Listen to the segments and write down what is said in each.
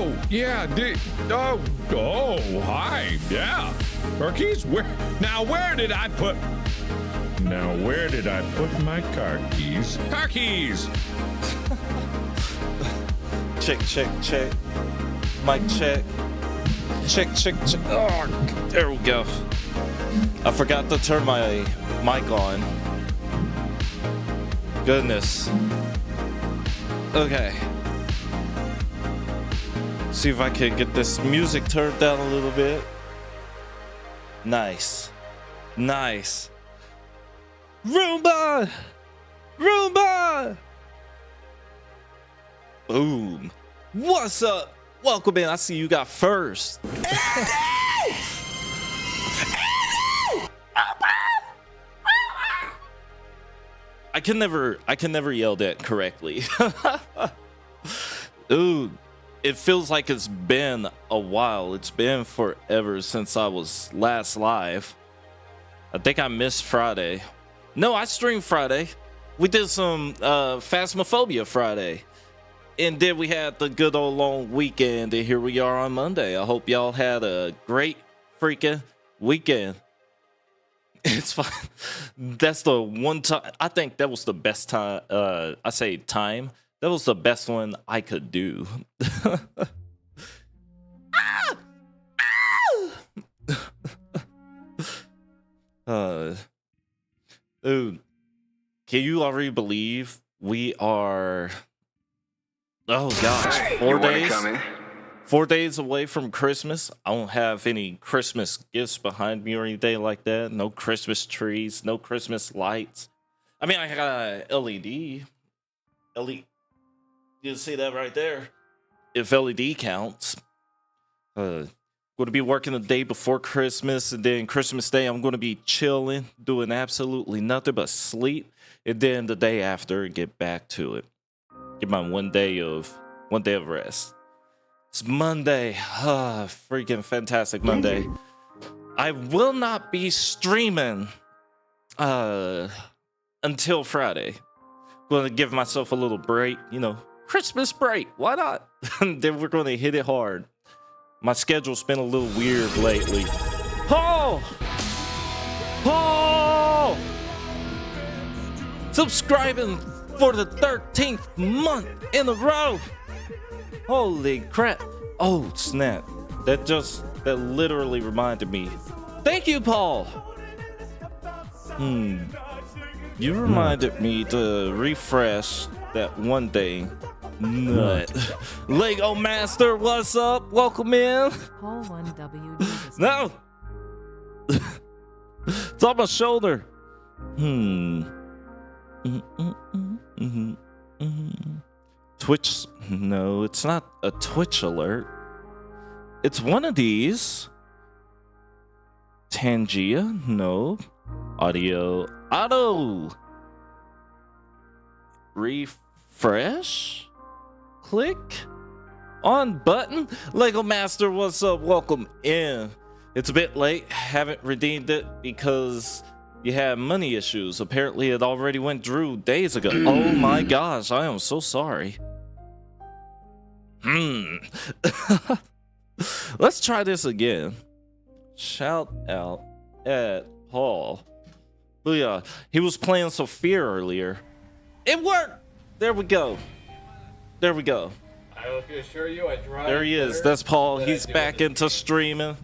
Oh, yeah. Hi. Yeah. Turkeys? Where did I put my car keys? Car keys! Check. Mic check. Check. Oh, there we go. I forgot to turn my mic on. Goodness. Okay. See if I can get this music turned down a little bit. Nice. Roomba! Boom. What's up? Welcome in. I see you got first. I can never yell that correctly. Ooh, it feels like it's been a while. It's been forever since I was last live. I think I missed Friday. No, I streamed Friday. We did some Phasmophobia Friday. And then we had the good old long weekend, and here we are on Monday. I hope y'all had a great freaking weekend. It's fine. That's the one time. I think that was the best time. I say time. That was the best one I could do. Dude, can you already believe we are? Oh gosh, Hey, 4 days. 4 days away from Christmas. I don't have any Christmas gifts behind me or anything like that. No Christmas trees, no Christmas lights. I mean, I got LED. You see that right there? If LED counts. Going to be working the day before Christmas, and then Christmas Day I'm going to be chilling, doing absolutely nothing but sleep, and then the day after get back to it. Get my one day of rest. It's Monday. Freaking fantastic Monday. I will not be streaming until Friday. Going to give myself a little break, Christmas break. Why not? And then we're going to hit it hard. My schedule's been a little weird lately. Paul! Subscribing for the 13th month in a row. Holy crap. Oh, snap. That literally reminded me. Thank you, Paul. You reminded me to refresh that one day. Nut. Lego Master, what's up? Welcome in. Paul 1W. No. It's on my shoulder. Twitch. No, it's not a Twitch alert. It's one of these. Tangia. No. Audio. Auto. Refresh. Click on button. Lego Master, what's up? Welcome in. It's a bit late. Haven't redeemed it because you had money issues. Apparently it already went through days ago. Oh my gosh, I am so sorry. Let's try this again. Shout out at Paul. Booyah. He was playing Sophia earlier. It worked. There we go. I can assure you, I drive. There he is. That's Paul. He's back into streaming.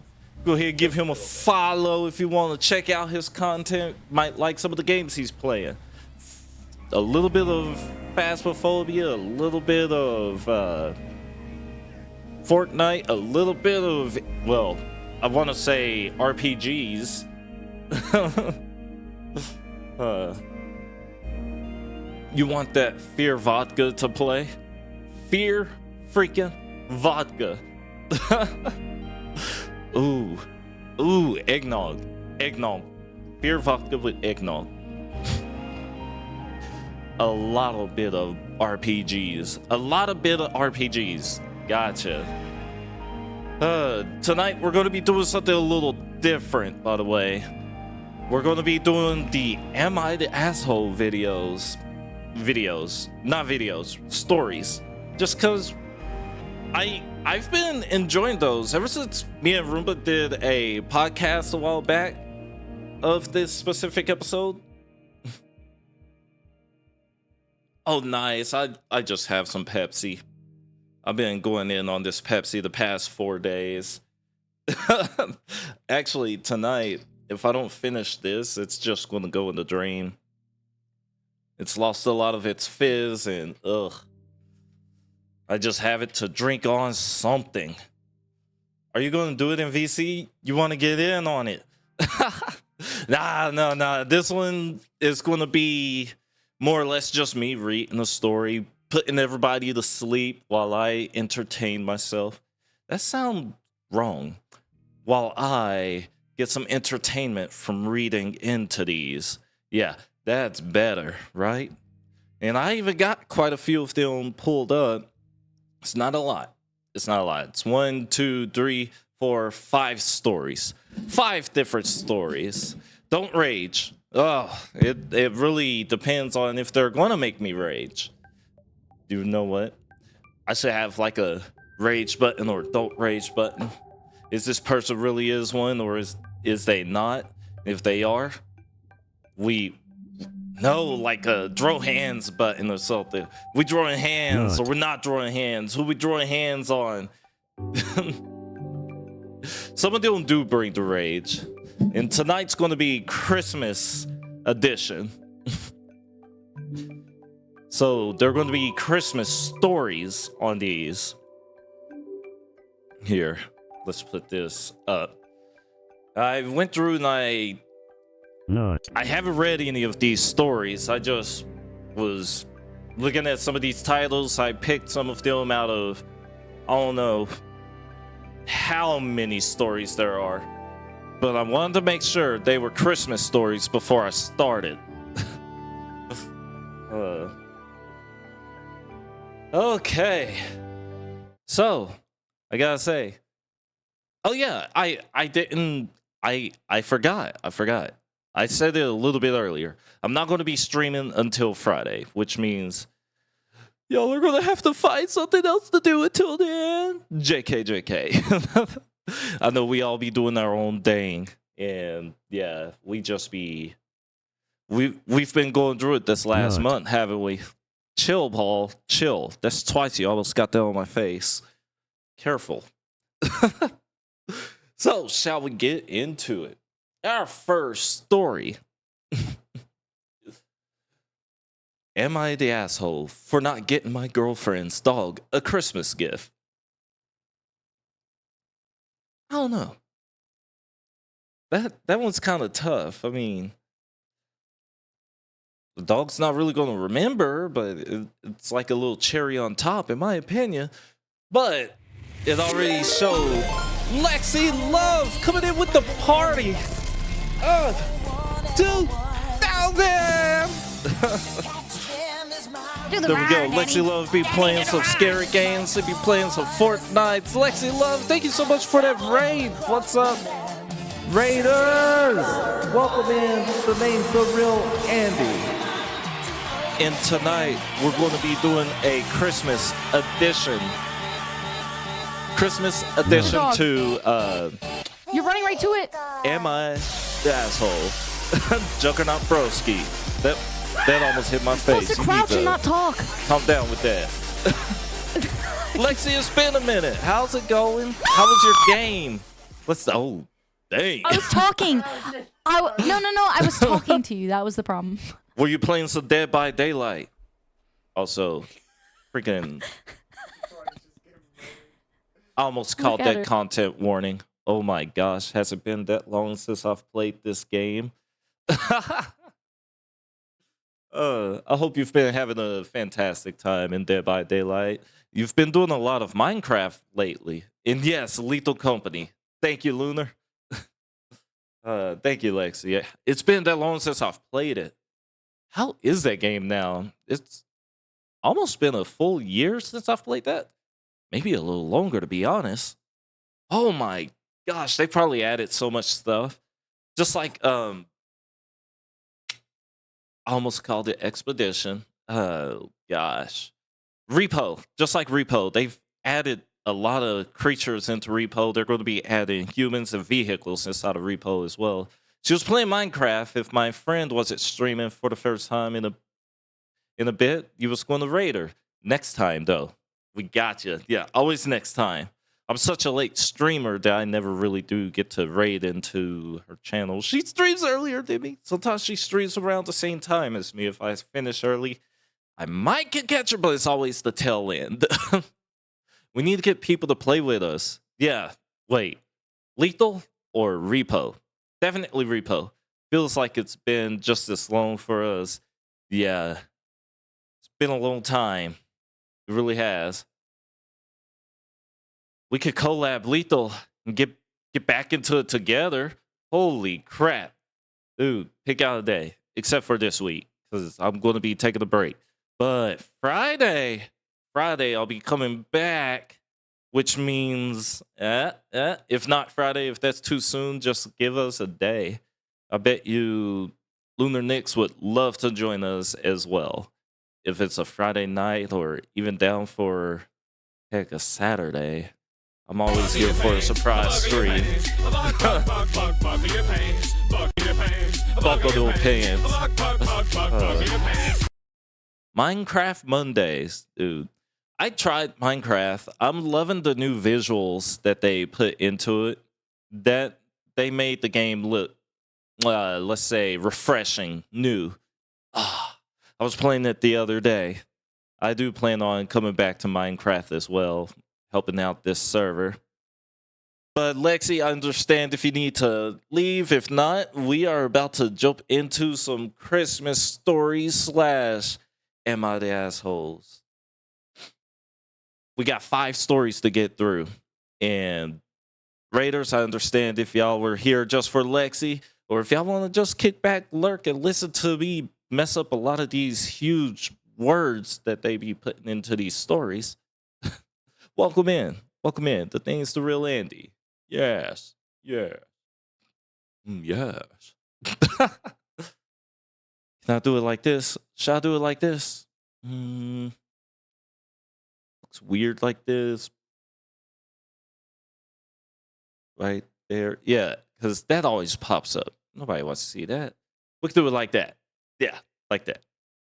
Go ahead, give him a follow if you want to check out his content. Might like some of the games he's playing. A little bit of Phasmophobia, a little bit of Fortnite, a little bit of, well, I want to say RPGs. You want that Fear Vodka to play? Fear freaking Vodka. Ooh, eggnog. Fear Vodka with eggnog. A lot bit of RPGs. Gotcha. Tonight we're going to be doing something a little different, by the way. We're going to be doing the Am I the Asshole stories. Just because I I've been enjoying those ever since me and Roomba did a podcast a while back of this specific episode. Oh, nice. I just have some Pepsi. I've been going in on this Pepsi the past 4 days. Actually, tonight, if I don't finish this, it's just going to go in the drain. It's lost a lot of its fizz and ugh. I just have it to drink on something. Are you going to do it in VC? You want to get in on it? Nah. This one is going to be more or less just me reading a story, putting everybody to sleep while I entertain myself. That sounds wrong. While I get some entertainment from reading into these. Yeah, that's better, right? And I even got quite a few of them pulled up. It's not a lot. It's 1, 2, 3, 4, 5 stories. 5 different stories. Don't rage. Oh, it really depends on if they're going to make me rage. You know what? I should have like a rage button or don't rage button. Is this person really is one or is they not? If they are, like a draw hands button or something. We drawing hands or we're not drawing hands. Who we drawing hands on? Some of them do bring the rage. And tonight's going to be Christmas edition. So there are going to be Christmas stories on these. Here, let's put this up. I went through and I haven't read any of these stories. I just was looking at some of these titles. I picked some of them out of, I don't know how many stories there are. But I wanted to make sure they were Christmas stories before I started. Okay. So, I gotta say. Oh yeah, I forgot. I said it a little bit earlier. I'm not going to be streaming until Friday, which means y'all are going to have to find something else to do until then. JK. I know we all be doing our own thing. And yeah, we've been going through it this last month, haven't we? Chill, Paul. Chill. That's twice you almost got that on my face. Careful. So, shall we get into it? Our first story. Am I the asshole for not getting my girlfriend's dog a Christmas gift? I don't know. That one's kind of tough. I mean, the dog's not really going to remember, but it's like a little cherry on top, in my opinion. But it already showed Lexi Love coming in with the party. 2,000! There we go. Lexi Love be playing some scary games. She be playing some Fortnite. Lexi Love, thank you so much for that raid. What's up, Raiders? Welcome in. The name's The Real Andy. And tonight, we're going to be doing a Christmas edition. To You're running right to it. Am I the asshole? Juggernaut Broski. That almost hit my face. Supposed to crouch and not talk. Calm down with that. Lexi, it's been a minute. How's it going? How was your game? Oh, dang. I was talking. No. I was talking to you. That was the problem. Were you playing some Dead by Daylight? Also, freaking. I almost called that content warning. Oh my gosh, has it been that long since I've played this game? I hope you've been having a fantastic time in Dead by Daylight. You've been doing a lot of Minecraft lately. And yes, Lethal Company. Thank you, Lunar. Thank you, Lexi. It's been that long since I've played it. How is that game now? It's almost been a full year since I've played that. Maybe a little longer, to be honest. Oh my gosh, they probably added so much stuff. Just like I almost called it Expedition. Oh gosh. Repo. Just like Repo. They've added a lot of creatures into repo. They're going to be adding humans and vehicles inside of repo as well. She was playing Minecraft. If my friend wasn't streaming for the first time in a bit, you was going to raid her. Next time, though, we got you. Yeah, always next time. I'm such a late streamer that I never really do get to raid into her channel. She streams earlier than me. Sometimes she streams around the same time as me. If I finish early, I might can catch her, but it's always the tail end. We need to get people to play with us. Yeah, wait. Lethal or Repo? Definitely Repo. Feels like it's been just as long for us. Yeah, it's been a long time. It really has. We could collab Lethal and get back into it together. Holy crap. Dude, pick out a day. Except for this week, because I'm going to be taking a break. But Friday, I'll be coming back, which means, if not Friday, if that's too soon, just give us a day. I bet you Lunar Nix would love to join us as well. If it's a Friday night or even down for, heck, a Saturday. I'm always here for a surprise stream. Buckle your pants. Minecraft Mondays, dude. I tried Minecraft. I'm loving the new visuals that they put into it. That they made the game look, let's say, refreshing, new. I was playing it the other day. I do plan on coming back to Minecraft as well, helping out this server. But Lexi, I understand if you need to leave. If not, we are about to jump into some Christmas stories / Am I the Assholes? We got 5 stories to get through. And Raiders, I understand if y'all were here just for Lexi, or if y'all want to just kick back, lurk, and listen to me mess up a lot of these huge words that they be putting into these stories. Welcome in. Welcome in. The thing's the real Andy. Yes. Yeah. Yes. Can I do it like this? Should I do it like this? Looks weird like this. Right there. Yeah, because that always pops up. Nobody wants to see that. We can do it like that. Yeah, like that.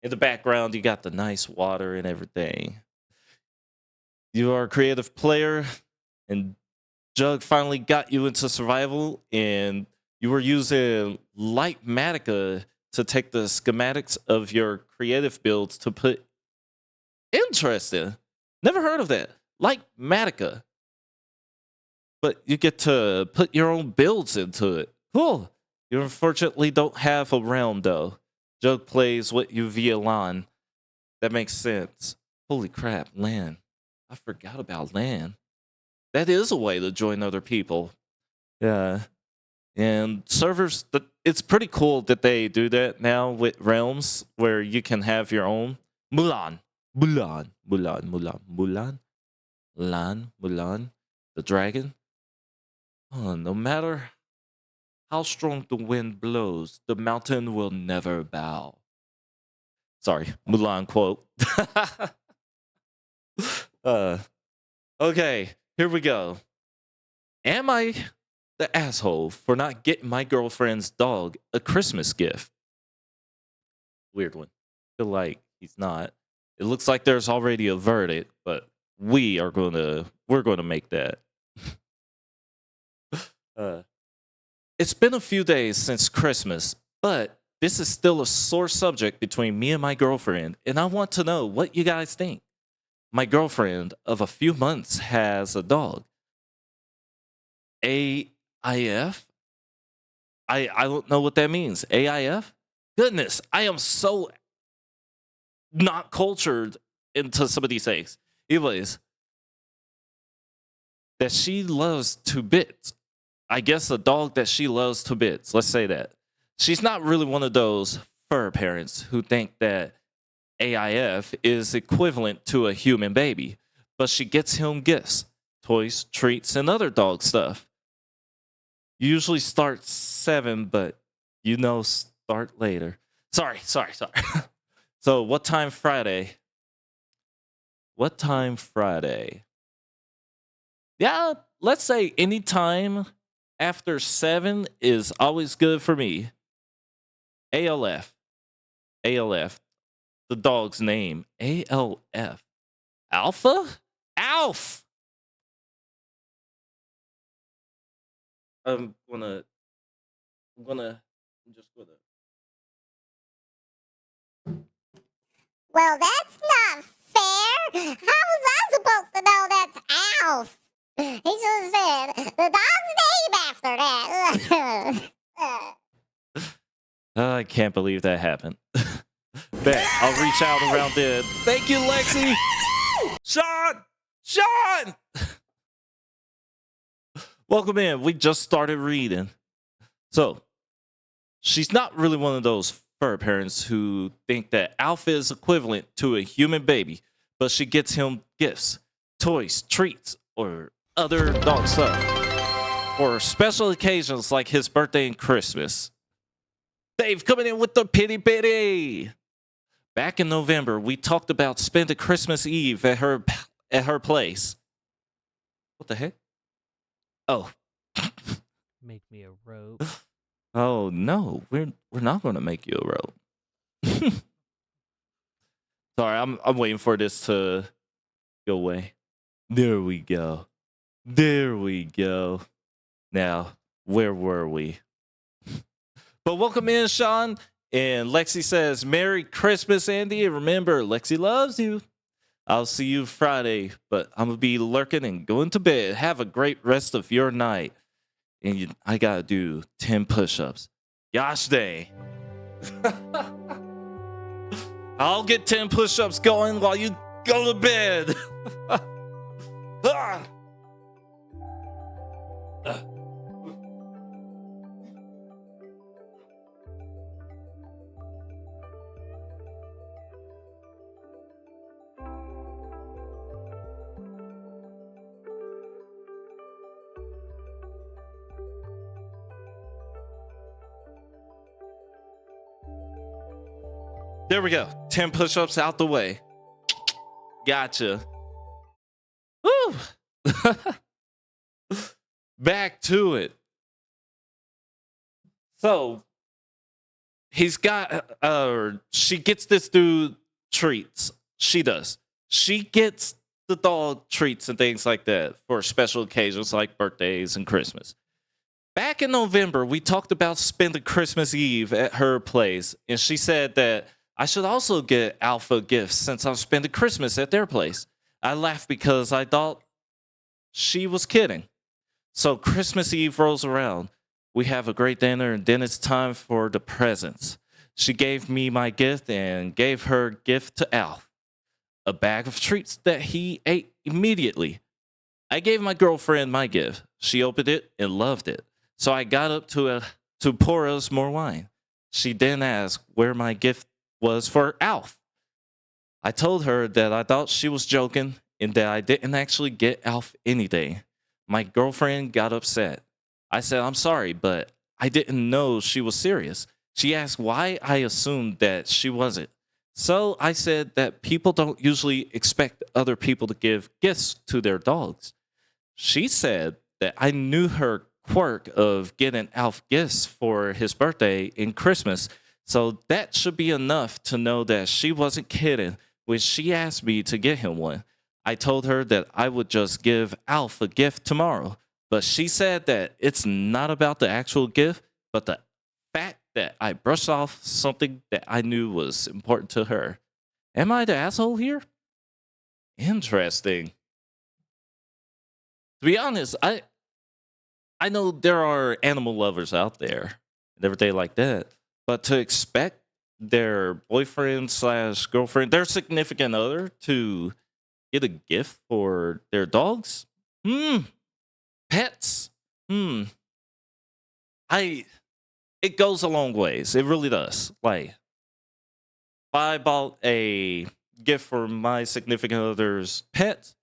In the background, you got the nice water and everything. You are a creative player, and Jug finally got you into survival, and you were using Lightmatica to take the schematics of your creative builds to put. Interesting. Never heard of that. Lightmatica. But you get to put your own builds into it. Cool. You unfortunately don't have a realm, though. Jug plays what you via LAN. That makes sense. Holy crap, LAN. I forgot about LAN. That is a way to join other people. Yeah. And servers, it's pretty cool that they do that now with realms where you can have your own. Mulan. Mulan. The dragon. Oh, no matter how strong the wind blows, the mountain will never bow. Sorry, Mulan quote. Okay, here we go. Am I the asshole for not getting my girlfriend's dog a Christmas gift? Weird one. Feel like he's not. It looks like there's already a verdict, but we're gonna make that. It's been a few days since Christmas, but this is still a sore subject between me and my girlfriend, and I want to know what you guys think. My girlfriend of a few months has a dog. AIF? I don't know what that means. AIF? Goodness, I am so not cultured into some of these things. Anyways, that she loves to bits. I guess a dog that she loves to bits. Let's say that. She's not really one of those fur parents who think that AIF is equivalent to a human baby, but she gets him gifts, toys, treats, and other dog stuff. Usually start 7, but start later. Sorry. So what time Friday? Yeah, let's say anytime after 7 is always good for me. ALF. ALF. The dog's name. ALF. Alpha? Alf! I'm gonna. I'm gonna. I'm just gonna. Well, that's not fair. How was I supposed to know that's Alf? He should have said the dog's name after that. I can't believe that happened. Bet I'll reach out around then. Thank you, Lexi. Sean! Sean! Welcome in. We just started reading. So, she's not really one of those fur parents who think that Alpha is equivalent to a human baby, but she gets him gifts, toys, treats, or other dog stuff for special occasions like his birthday and Christmas. Dave coming in with the pity pity. Back in November, we talked about spending Christmas Eve at her place. What the heck? Oh. Make me a rope. Oh no, we're not going to make you a rope. Sorry, I'm waiting for this to go away. There we go. There we go. Now, where were we? But welcome in, Sean. And Lexi says, Merry Christmas, Andy. And remember, Lexi loves you. I'll see you Friday, but I'm going to be lurking and going to bed. Have a great rest of your night. And I got to do 10 push-ups. Gosh dang. I'll get 10 push-ups going while you go to bed. Ah. There we go. 10 push-ups out the way. Gotcha. Woo! Back to it. So he's got she gets this dude treats. She does. She gets the dog treats and things like that for special occasions like birthdays and Christmas. Back in November, we talked about spending Christmas Eve at her place, and she said that I should also get Alpha gifts since I'm spending Christmas at their place. I laughed because I thought she was kidding. So Christmas Eve rolls around. We have a great dinner, and then it's time for the presents. She gave me my gift and gave her gift to Alf, a bag of treats that he ate immediately. I gave my girlfriend my gift. She opened it and loved it. So I got up to pour us more wine. She then asked where my gift was for Alf. I told her that I thought she was joking and that I didn't actually get Alf anything. My girlfriend got upset. I said, I'm sorry, but I didn't know she was serious. She asked why I assumed that she wasn't. So I said that people don't usually expect other people to give gifts to their dogs. She said that I knew her quirk of getting Alf gifts for his birthday and Christmas, so that should be enough to know that she wasn't kidding when she asked me to get him one. I told her that I would just give Alf a gift tomorrow, but she said that it's not about the actual gift, but the fact that I brushed off something that I knew was important to her. Am I the asshole here? Interesting. To be honest, I know there are animal lovers out there and everything like that, but to expect their boyfriend slash girlfriend, their significant other, to get a gift for their dogs? Pets? It goes a long ways. It really does. Like, if I bought a gift for my significant other's pet,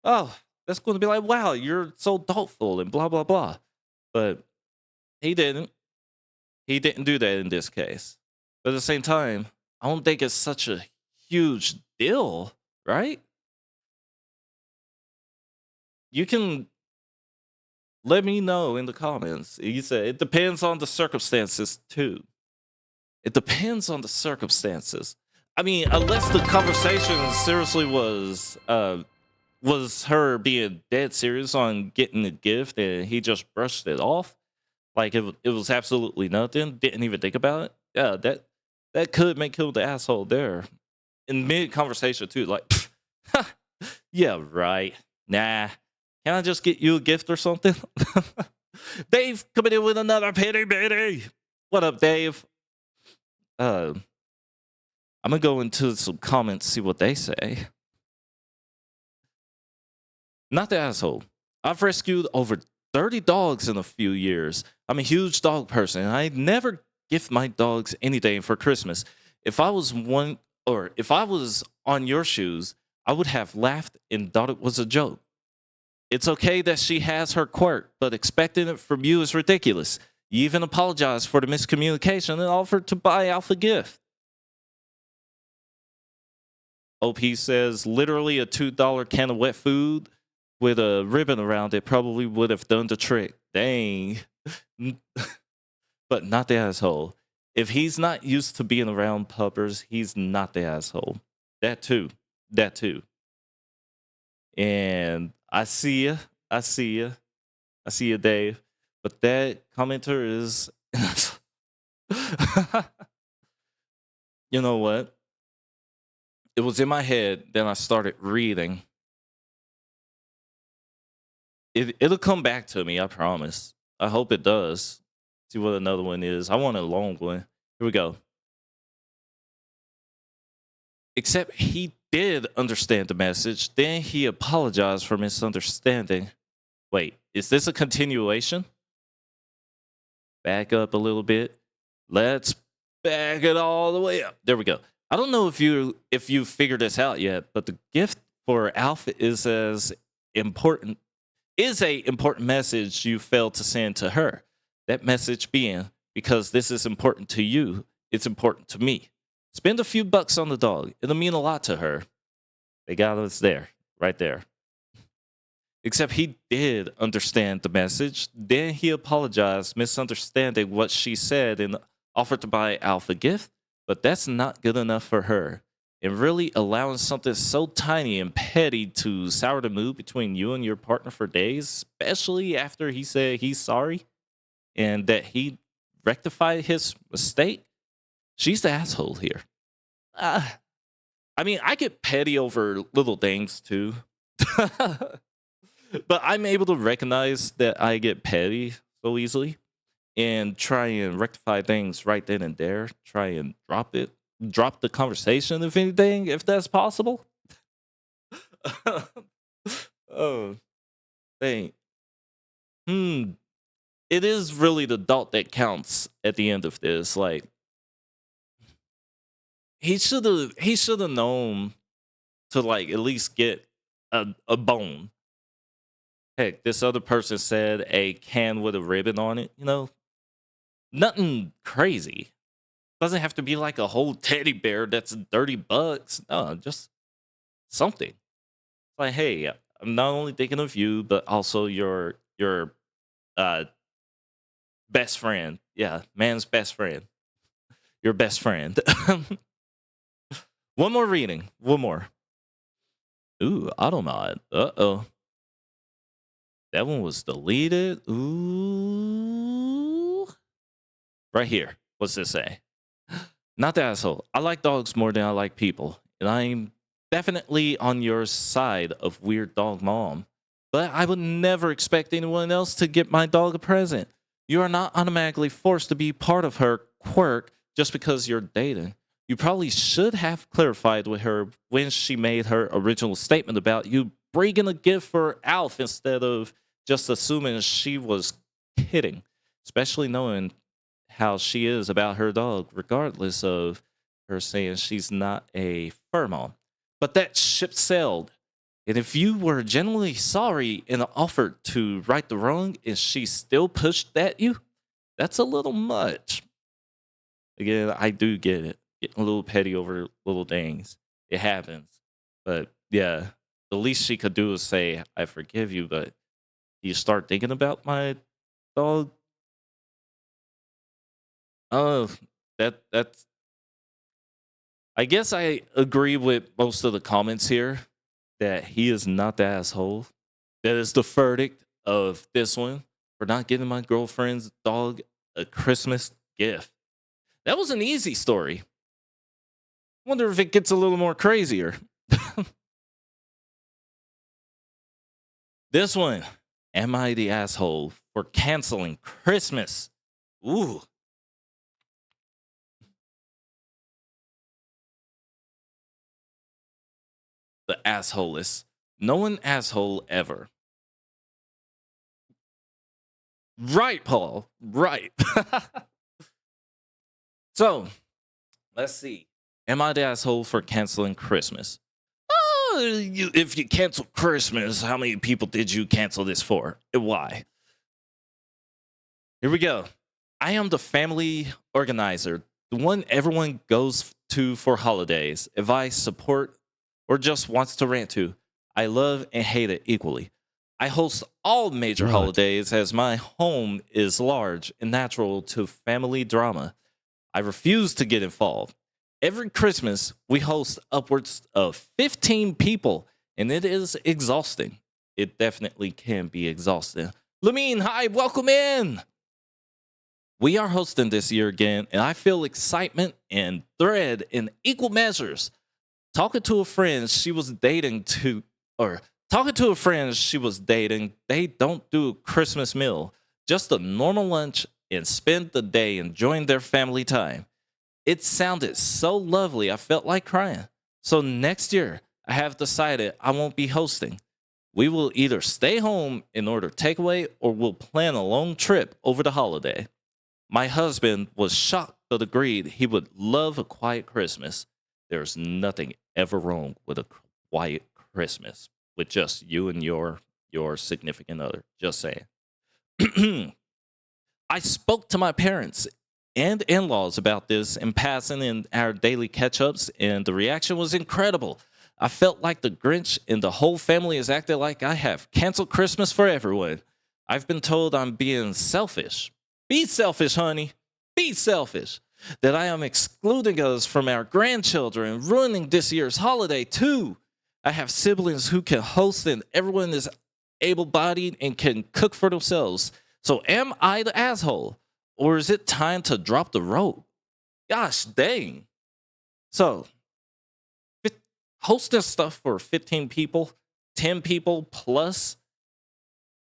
oh, that's going to be like, wow, you're so thoughtful and blah, blah, blah. But he didn't. He didn't do that in this case. But at the same time, I don't think it's such a huge deal, right? You can Let me know in the comments. He said it depends on the circumstances too. It depends on the circumstances. I mean, unless the conversation seriously was her being dead serious on getting a gift and he just brushed it off, like it was absolutely nothing, didn't even think about it. Yeah, that could make him the asshole there in mid conversation too. Like, yeah, right. Nah, can I just get you a gift or something? Dave coming in with another pity bitty. What up, Dave? I'm gonna go into some comments, see what they say. Not the asshole. I've rescued over 30 dogs in a few years. I'm a huge dog person, and I never gift my dogs anything for Christmas. If I was on your shoes, I would have laughed and thought it was a joke. It's okay that she has her quirk, but expecting it from you is ridiculous. You even apologized for the miscommunication and offered to buy Alf a gift. OP says, literally a $2 can of wet food with a ribbon around it probably would have done the trick. Dang. But not the asshole. If he's not used to being around puppers, he's not the asshole. That too. That too. And I see you. I see you. I see you, Dave. But that commenter is... You know what? It was in my head, then I started reading. It'll come back to me, I promise. I hope it does. See what another one is. I want a long one. Here we go. Except he did understand the message. Then he apologized for misunderstanding. Wait, is this a continuation? Back up a little bit. Let's back it all the way up. There we go. I don't know if you figured this out yet, but the gift for Alpha is a important message you failed to send to her. That message being, because this is important to you, it's important to me. Spend a few bucks on the dog. It'll mean a lot to her. They got us there, right there. Except he did understand the message. Then he apologized, misunderstanding what she said, and offered to buy Alpha a gift. But that's not good enough for her. And really allowing something so tiny and petty to sour the mood between you and your partner for days, especially after he said he's sorry and that he rectified his mistake, she's the asshole here. I mean, I get petty over little things too. But I'm able to recognize that I get petty so easily and try and rectify things right then and there. Try and drop the conversation, if anything, if that's possible. Oh, dang. It is really the thought that counts at the end of this. Like, he should have known to, like, at least get a bone. Heck, this other person said a can with a ribbon on it, Nothing crazy. Doesn't have to be like a whole teddy bear that's $30. No, just something. Like, hey, I'm not only thinking of you, but also your best friend. Yeah, man's best friend. Your best friend. One more reading. One more. Ooh, Automod. Uh-oh. That one was deleted. Ooh. Right here. What's this say? Not the asshole. I like dogs more than I like people. And I'm definitely on your side of weird dog mom. But I would never expect anyone else to get my dog a present. You are not automatically forced to be part of her quirk just because you're dating. You probably should have clarified with her when she made her original statement about you bringing a gift for Alf instead of just assuming she was kidding, especially knowing how she is about her dog, regardless of her saying she's not a fur mom. But that ship sailed. And if you were genuinely sorry and offered to right the wrong and she still pushed at you, that's a little much. Again, I do get it. Getting a little petty over little things. It happens. But yeah, the least she could do is say, I forgive you, but you start thinking about my dog. Oh, that's. I guess I agree with most of the comments here that he is not the asshole. That is the verdict of this one for not getting my girlfriend's dog a Christmas gift. That was an easy story. Wonder if it gets a little more crazier. This one, am I the asshole for canceling Christmas? Ooh. The assholest. No one asshole ever. Right, Paul. Right. So, let's see. Am I the asshole for canceling Christmas? If you cancel Christmas, how many people did you cancel this for? And why? Here we go. I am the family organizer, the one everyone goes to for holidays, advice, support, or just wants to rant to. I love and hate it equally. I host all major holidays as my home is large and natural to family drama. I refuse to get involved. Every Christmas, we host upwards of 15 people, and it is exhausting. It definitely can be exhausting. Lamine, hi, welcome in. We are hosting this year again, and I feel excitement and dread in equal measures. Talking to a friend she was dating, they don't do a Christmas meal, just a normal lunch and spend the day enjoying their family time. It sounded so lovely, I felt like crying. So next year, I have decided I won't be hosting. We will either stay home and order takeaway or we'll plan a long trip over the holiday. My husband was shocked but agreed he would love a quiet Christmas. There's nothing ever wrong with a quiet Christmas with just you and your significant other. Just saying. I spoke to my parents and in-laws about this in passing in our daily catch-ups, and the reaction was incredible. I felt like the Grinch and the whole family is acting like I have canceled Christmas for everyone. I've been told I'm being selfish. Be selfish, honey. Be selfish. That I am excluding us from our grandchildren and ruining this year's holiday, too. I have siblings who can host, and everyone is able-bodied and can cook for themselves. So am I the asshole? Or is it time to drop the rope? Gosh dang. So, hosting stuff for 15 people, 10 people plus,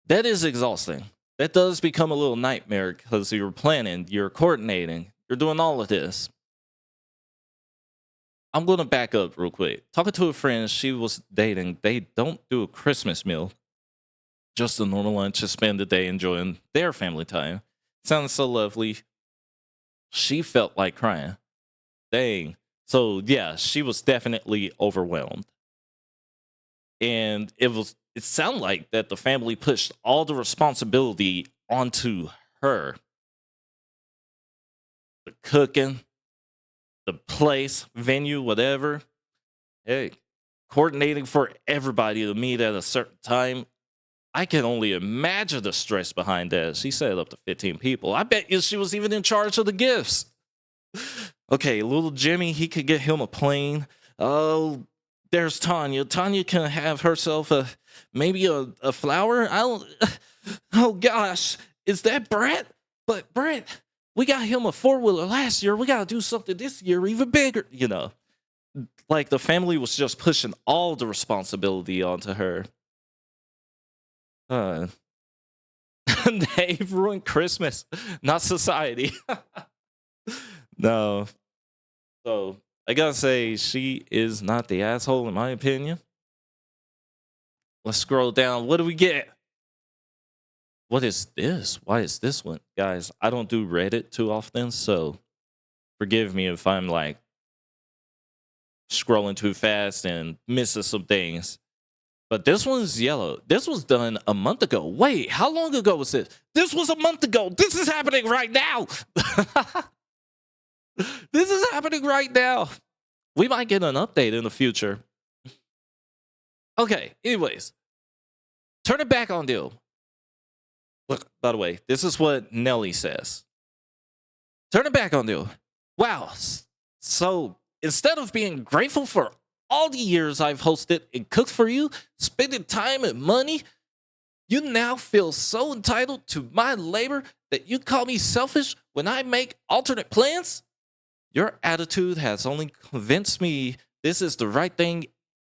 that is exhausting. That does become a little nightmare because you're planning, you're coordinating, you're doing all of this. I'm going to back up real quick. Talking to a friend she was dating, they don't do a Christmas meal, just a normal lunch to spend the day enjoying their family time. Sounds so lovely. She felt like crying. Dang. So yeah, she was definitely overwhelmed. And it sounded like that the family pushed all the responsibility onto her. The cooking, the place, venue, whatever. Hey, coordinating for everybody to meet at a certain time. I can only imagine the stress behind that. She said up to 15 people. I bet you she was even in charge of the gifts. Okay, little Jimmy, he could get him a plane. Oh, there's Tanya. Tanya can have herself maybe a flower. Oh gosh, is that Brett? But Brett, we got him a 4-wheeler last year. We got to do something this year even bigger. You know, like the family was just pushing all the responsibility onto her. They've ruined Christmas, not society. No. So I gotta say, she is not the asshole in my opinion. Let's scroll down. What do we get? What is this? Why is this one? Guys, I don't do Reddit too often, so forgive me if I'm like scrolling too fast and missing some things. But this one's yellow. This was done a month ago. Wait, how long ago was this? This was a month ago. This is happening right now. This is happening right now. We might get an update in the future. Okay, anyways. Turn it back on deal. Look, by the way, this is what Nelly says. Turn it back on you. Wow. So instead of being grateful for all the years I've hosted and cooked for you, spending time and money, you now feel so entitled to my labor that you call me selfish when I make alternate plans? Your attitude has only convinced me this is the right thing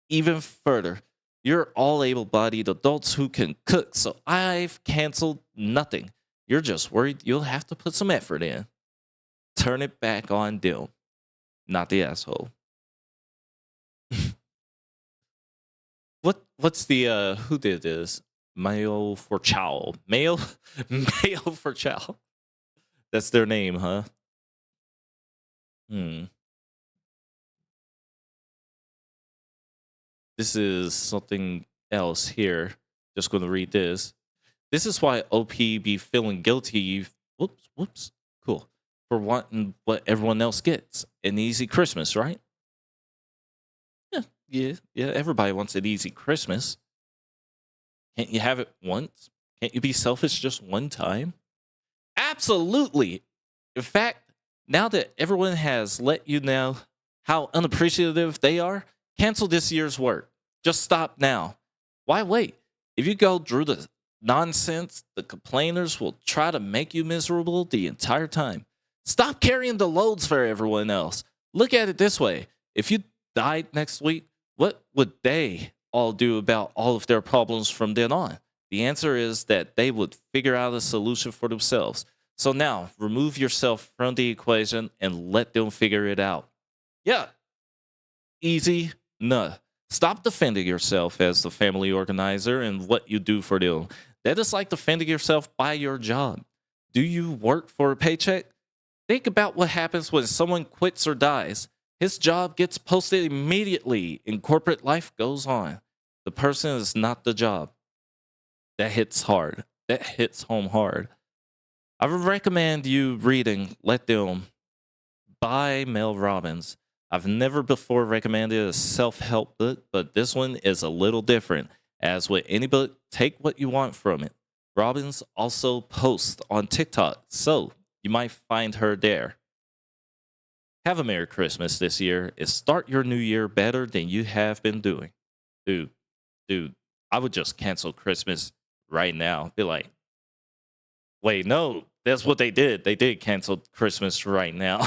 even further. You're all able-bodied adults who can cook, so I've canceled nothing. You're just worried you'll have to put some effort in. Turn it back on Dill, not the asshole. What's the who did this? Mayo for Chow. Mayo for Chow. That's their name, huh? This is something else here. Just going to read this. This is why OP be feeling guilty. Whoops. Cool. For wanting what everyone else gets. An easy Christmas, right? Yeah. Everybody wants an easy Christmas. Can't you have it once? Can't you be selfish just one time? Absolutely. In fact, now that everyone has let you know how unappreciative they are, cancel this year's work. Just stop now. Why wait? If you go through the nonsense, the complainers will try to make you miserable the entire time. Stop carrying the loads for everyone else. Look at it this way. If you died next week, what would they all do about all of their problems from then on? The answer is that they would figure out a solution for themselves. So now, remove yourself from the equation and let them figure it out. Yeah. Easy. No. Stop defending yourself as the family organizer and what you do for them. That is like defending yourself by your job. Do you work for a paycheck? Think about what happens when someone quits or dies. His job gets posted immediately and corporate life goes on. The person is not the job. That hits hard. That hits home hard. I would recommend you reading Let Them by Mel Robbins. I've never before recommended a self-help book, but this one is a little different. As with any book, take what you want from it. Robbins also posts on TikTok, so you might find her there. Have a Merry Christmas this year and start your new year better than you have been doing. Dude, I would just cancel Christmas right now. Be like, wait, no, that's what they did. They did cancel Christmas right now.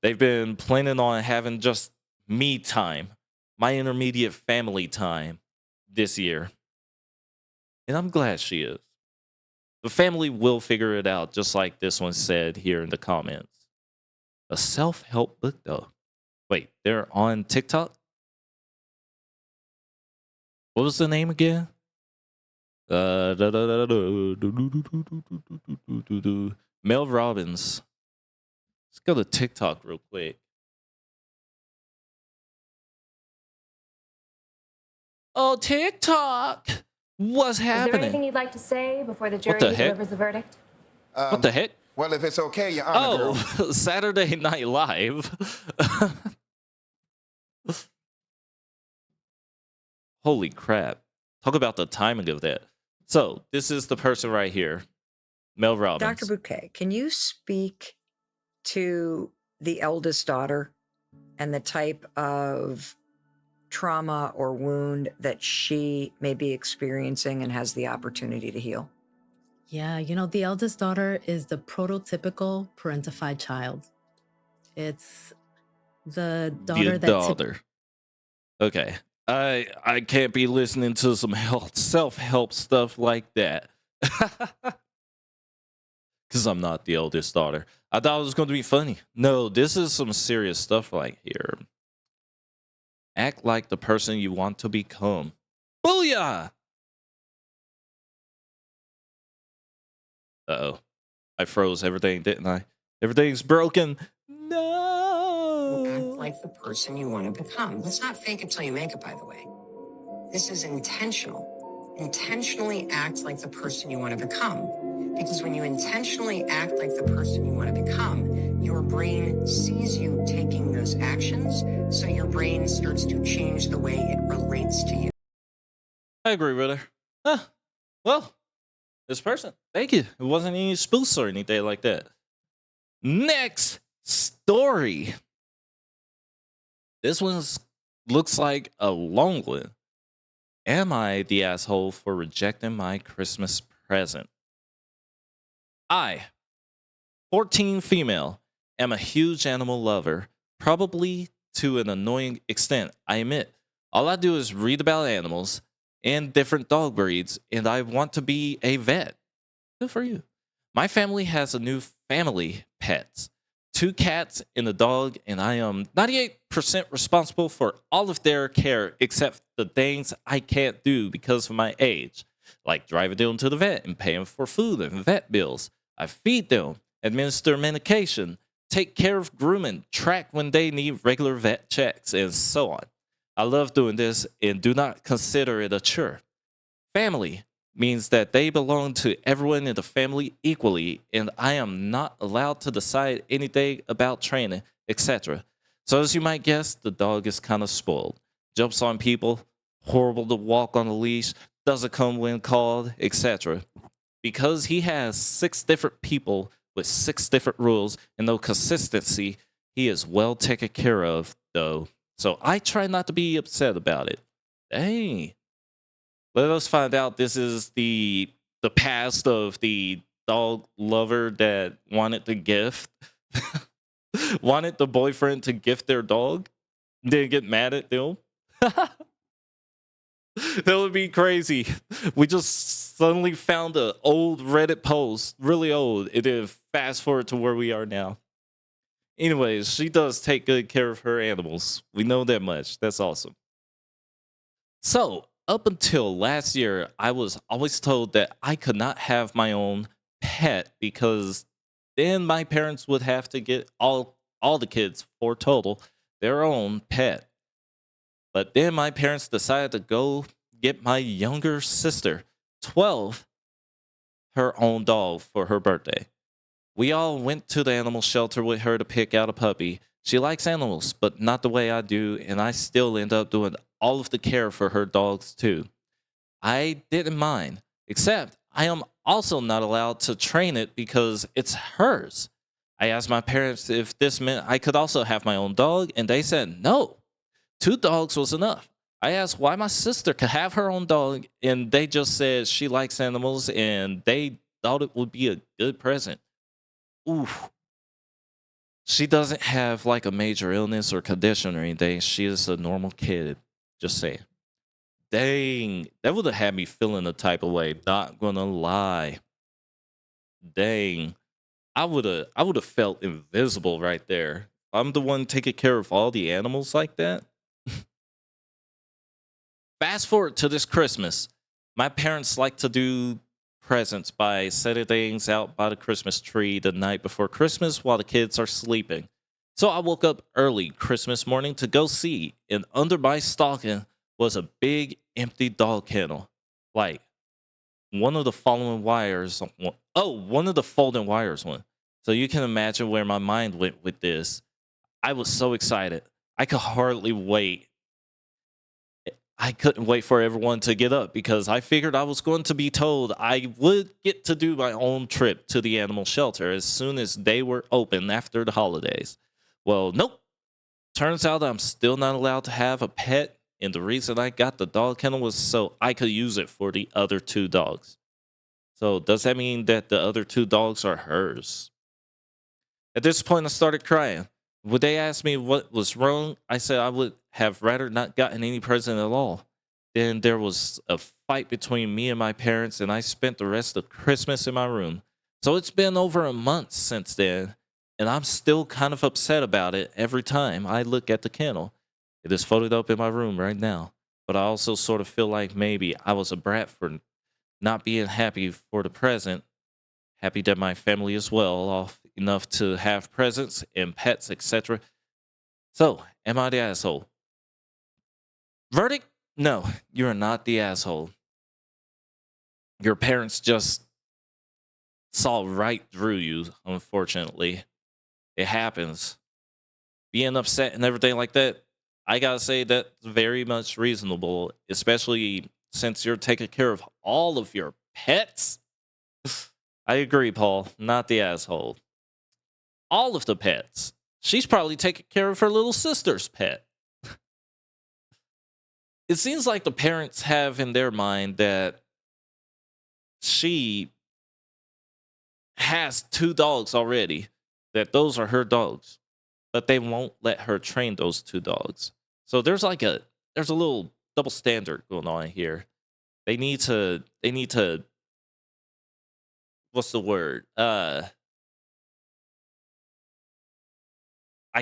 They've been planning on having just me time, my intermediate family time this year. And I'm glad she is. The family will figure it out, just like this one said here in the comments. A self-help book, though. Wait, they're on TikTok? What was the name again? Mel Robbins. Let's go to TikTok real quick. Oh, TikTok! What's happening? Is there anything you'd like to say before the jury delivers the verdict? What the heck? Well, if it's okay, Your Honor. Oh, Saturday Night Live. Holy crap. Talk about the timing of that. So, this is the person right here, Mel Robbins. Dr. Bouquet, can you speak to the eldest daughter and the type of trauma or wound that she may be experiencing and has the opportunity to heal? Yeah, the eldest daughter is the prototypical parentified child. It's the daughter Okay. I can't be listening to some self-help stuff like that. Because I'm not the eldest daughter. I thought it was going to be funny. No, this is some serious stuff right here. Act like the person you want to become. Booyah! Uh-oh. I froze everything, didn't I? Everything's broken. No! Act like the person you want to become. Let's not fake it till you make it, by the way. This is intentional. Intentionally act like the person you want to become. Because when you intentionally act like the person you want to become, your brain sees you taking those actions, so your brain starts to change the way it relates to you. I agree with her. Well, This person. Thank you. It wasn't any spoofs or anything like that. Next story. This one's looks like a long one. Am I the asshole for rejecting my Christmas present? I, 14 female, am a huge animal lover, probably to an annoying extent, I admit. All I do is read about animals and different dog breeds, and I want to be a vet. Good for you. My family has a new family pets. 2 cats and a dog, and I am 98% responsible for all of their care except the things I can't do because of my age, like driving them to the vet and paying for food and vet bills. I feed them, administer medication, take care of grooming, track when they need regular vet checks, and so on. I love doing this and do not consider it a chore. Family means that they belong to everyone in the family equally, and I am not allowed to decide anything about training, etc. So as you might guess, the dog is kind of spoiled. Jumps on people, horrible to walk on a leash, doesn't come when called, etc. Because he has 6 different people with 6 different rules and no consistency, he is well taken care of, though. So I try not to be upset about it. Dang. Let us find out this is the past of the dog lover that wanted the gift, wanted the boyfriend to gift their dog, then get mad at them. That would be crazy. We just suddenly found an old Reddit post, really old, and then fast forward to where we are now. Anyways, she does take good care of her animals. We know that much. That's awesome. So, up until last year, I was always told that I could not have my own pet because then my parents would have to get all the kids, 4 total, their own pet. But then my parents decided to go get my younger sister, 12, her own dog for her birthday. We all went to the animal shelter with her to pick out a puppy. She likes animals, but not the way I do, and I still end up doing all of the care for her dogs too. I didn't mind, except I am also not allowed to train it because it's hers. I asked my parents if this meant I could also have my own dog, and they said no. 2 dogs was enough. I asked why my sister could have her own dog, and they just said she likes animals and they thought it would be a good present. Oof. She doesn't have like a major illness or condition or anything. She is a normal kid. Just saying. Dang, that would have had me feeling a type of way. Not gonna lie. Dang, I would have felt invisible right there. I'm the one taking care of all the animals like that. Fast forward to this Christmas. My parents like to do presents by setting things out by the Christmas tree the night before Christmas while the kids are sleeping. So I woke up early Christmas morning to go see, and under my stocking was a big empty dog kennel. Like one of the following wires. One of the folding wires one. So you can imagine where my mind went with this. I was so excited. I could hardly wait. I couldn't wait for everyone to get up because I figured I was going to be told I would get to do my own trip to the animal shelter as soon as they were open after the holidays. Well, nope. Turns out I'm still not allowed to have a pet, and the reason I got the dog kennel was so I could use it for the other 2 dogs. So does that mean that the other 2 dogs are hers? At this point, I started crying. When they asked me what was wrong, I said I would have rather not gotten any present at all. Then there was a fight between me and my parents, and I spent the rest of Christmas in my room. So it's been over a month since then, and I'm still kind of upset about it every time I look at the kennel. It is folded up in my room right now, but I also sort of feel like maybe I was a brat for not being happy for the present. Happy that my family is well off enough to have presents and pets, etc. So, am I the asshole? Verdict? No, you're not the asshole. Your parents just saw right through you, unfortunately. It happens. Being upset and everything like that, I gotta say that's very much reasonable, especially since you're taking care of all of your pets. I agree, Paul. Not the asshole. All of the pets. She's probably taking care of her little sister's pet. It seems like the parents have in their mind that she has 2 dogs already, that those are her dogs, but they won't let her train those 2 dogs. So there's a little double standard going on here. They need to what's the word? I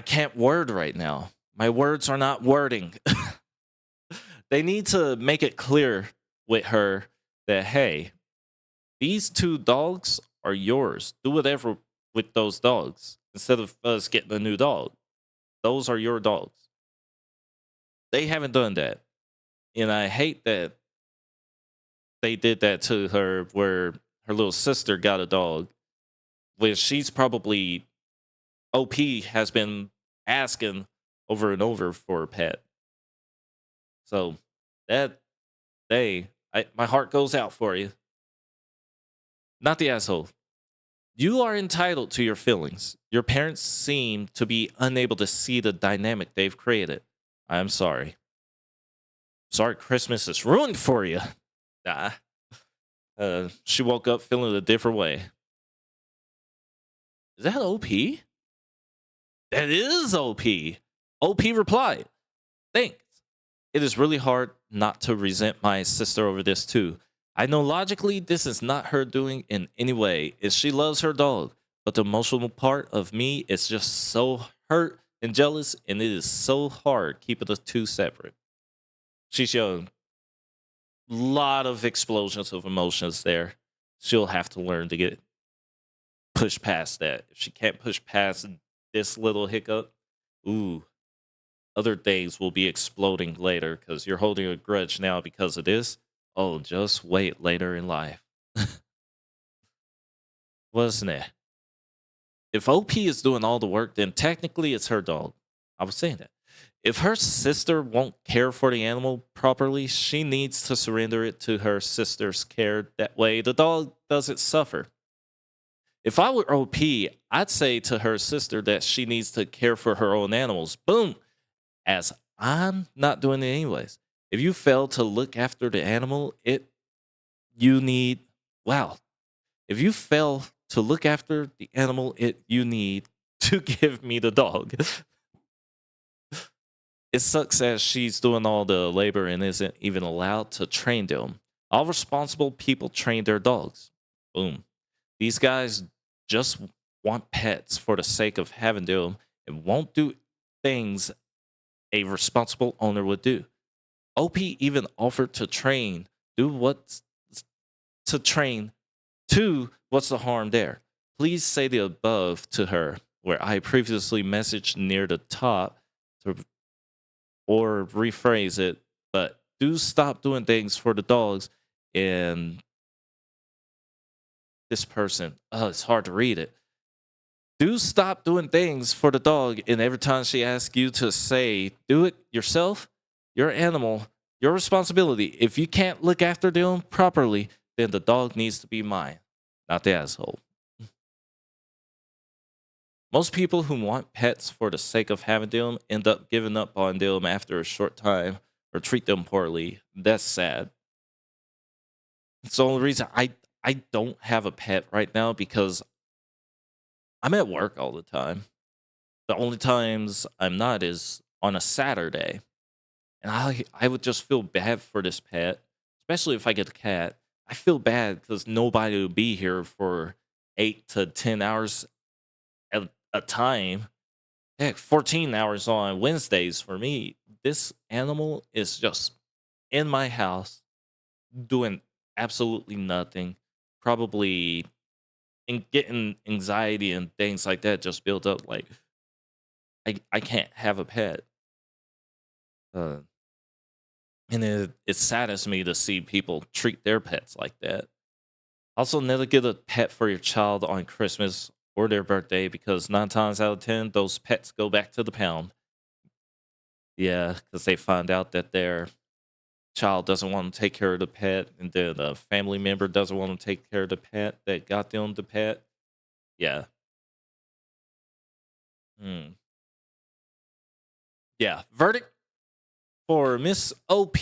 can't word right now. My words are not wording. They need to make it clear with her that, hey, these 2 dogs are yours. Do whatever with those dogs instead of us getting a new dog. Those are your dogs. They haven't done that. And I hate that they did that to her where her little sister got a dog, which she's probably OP has been asking over and over for a pet. So my heart goes out for you. Not the asshole. You are entitled to your feelings. Your parents seem to be unable to see the dynamic they've created. I'm sorry. Sorry Christmas is ruined for you. Nah. She woke up feeling a different way. Is that OP? That is OP. OP replied, thanks. It is really hard not to resent my sister over this too. I know logically this is not her doing in any way. Is she loves her dog, but the emotional part of me is just so hurt and jealous, and it is so hard keeping the 2 separate. She's young. Lot of explosions of emotions there. She'll have to learn to get push past that. If she can't push past this little hiccup, other things will be exploding later because you're holding a grudge now because of this. Oh, just wait later in life. Wasn't it? If OP is doing all the work, then technically it's her dog. I was saying that. If her sister won't care for the animal properly, she needs to surrender it to her sister's care. That way the dog doesn't suffer. If I were OP, I'd say to her sister that she needs to care for her own animals. Boom. As I'm not doing it anyways. If you fail to look after the animal, If you fail to look after the animal, you need to give me the dog. It sucks that she's doing all the labor and isn't even allowed to train them. All responsible people train their dogs. Boom. These guys just want pets for the sake of having them and won't do things a responsible owner would do. OP even offered to train. What's the harm there? Please say the above to her, where I previously messaged near the top, or rephrase it, but do stop doing things for the dogs. And this person, it's hard to read it. Do stop doing things for the dog, and every time she asks you to say, do it yourself, your animal, your responsibility. If you can't look after them properly, then the dog needs to be mine, not the asshole. Most people who want pets for the sake of having them end up giving up on them after a short time or treat them poorly. That's sad. It's the only reason I don't have a pet right now because I'm at work all the time. The only times I'm not is on a Saturday. And I would just feel bad for this pet, especially if I get a cat. I feel bad because nobody will be here for 8 to 10 hours at a time. Heck, 14 hours on Wednesdays for me. This animal is just in my house doing absolutely nothing. Probably getting anxiety and things like that just built up. Like, I can't have a pet. And it saddens me to see people treat their pets like that. Also, never get a pet for your child on Christmas or their birthday because 9 times out of 10, those pets go back to the pound. Yeah, because they find out that they're child doesn't want to take care of the pet, and then a family member doesn't want to take care of the pet that got them the pet. Yeah. Yeah. Verdict for Miss OP.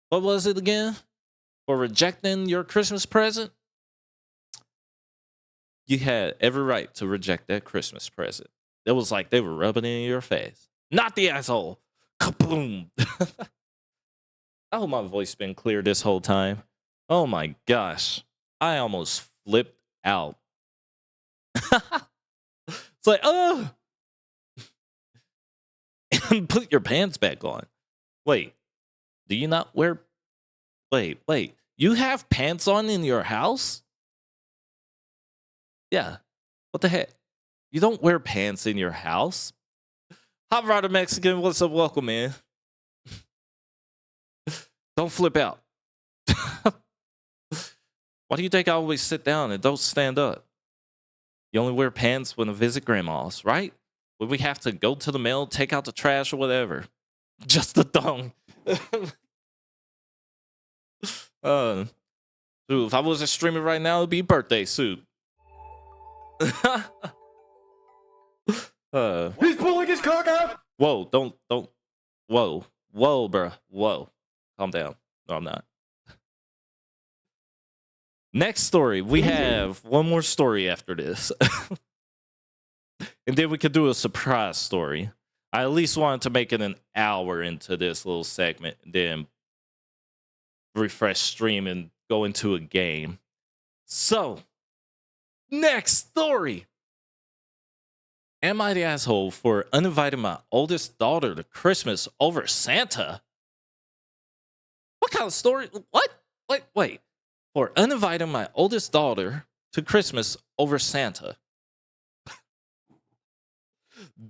What was it again? For rejecting your Christmas present? You had every right to reject that Christmas present. It was like they were rubbing it in your face. Not the asshole. Kaboom. I hope my voice been clear this whole time. Oh my gosh. I almost flipped out. It's like, oh. Put your pants back on. Wait. Do you not wear... Wait. You have pants on in your house? Yeah. What the heck? You don't wear pants in your house? Hot Rider Mexican, what's up? Welcome, man. Don't flip out. Why do you think I always sit down and don't stand up? You only wear pants when I visit grandma's, right? When we have to go to the mail, take out the trash or whatever. Just the thong. Dude, if I wasn't streaming right now, it'd be birthday soup. He's pulling his cock out. Whoa, don't. Whoa, bruh. Whoa. Calm down. No, I'm not. Next story. We have one more story after this. And then we could do a surprise story. I at least wanted to make it an hour into this little segment, and then refresh stream and go into a game. So, next story. Am I the asshole for uninviting my oldest daughter to Christmas over Santa? What kind of story? What? Wait. For uninviting my oldest daughter to Christmas over Santa.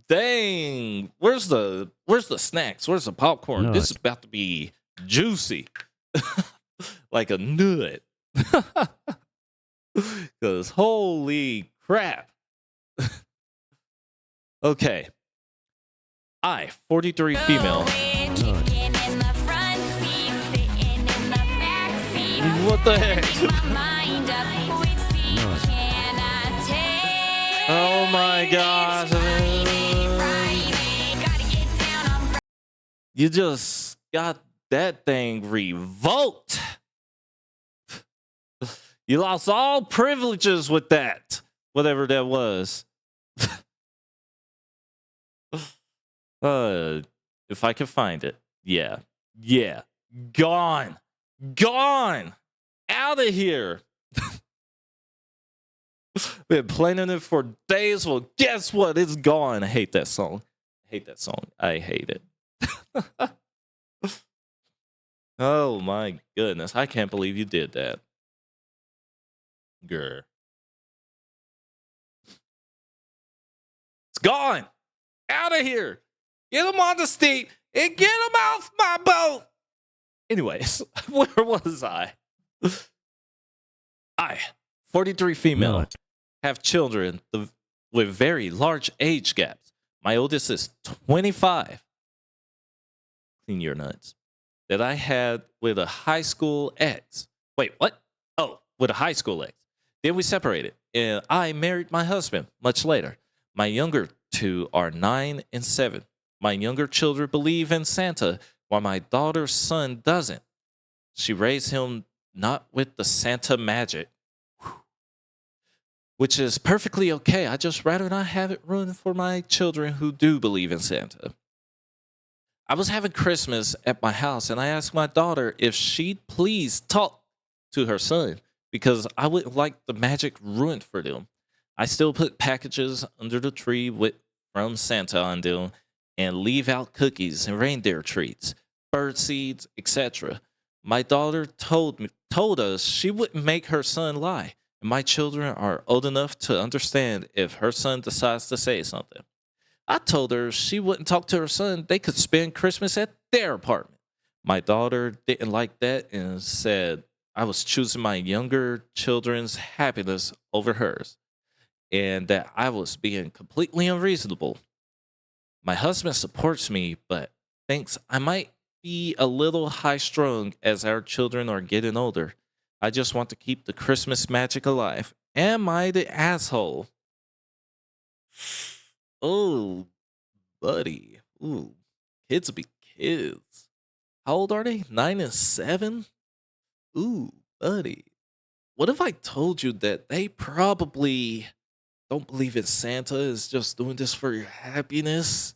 Dang. Where's the snacks? Where's the popcorn? Nut. This is about to be juicy. Like a nut. Because holy crap. Okay. I, 43 female. What the heck? Oh my gosh. You just got that thing revoked. You lost all privileges with that. Whatever that was. If I can find it. Yeah. Gone. Out of here. Been planning it for days. Well, guess what? It's gone. I hate that song. I hate it. Oh my goodness. I can't believe you did that. Grr. It's gone. Out of here. Get him on the steep and get him off my boat. Anyways, where was I? I, 43 female, Nut. have children with very large age gaps. My oldest is 25. Clean your nuts. That I had with a high school ex. Wait, what? Oh, with a high school ex. Then we separated, and I married my husband much later. My younger two are 9 and 7. My younger children believe in Santa, while my daughter's son doesn't. She raised him not with the Santa magic, which is perfectly okay. I just rather not have it ruined for my children who do believe in Santa. I was having Christmas at my house, and I asked my daughter if she'd please talk to her son, because I wouldn't like the magic ruined for them. I still put packages under the tree from Santa on them, and leave out cookies and reindeer treats, bird seeds, etc. My daughter told us she wouldn't make her son lie, and my children are old enough to understand if her son decides to say something. I told her she wouldn't talk to her son. They could spend Christmas at their apartment. My daughter didn't like that and said I was choosing my younger children's happiness over hers, and that I was being completely unreasonable. My husband supports me, but thinks I might be a little high strung as our children are getting older. I just want to keep the Christmas magic alive. Am I the asshole? Oh, buddy. Ooh, kids will be kids. How old are they? 9 and 7? Ooh, buddy. What if I told you that they probably don't believe in Santa is just doing this for your happiness?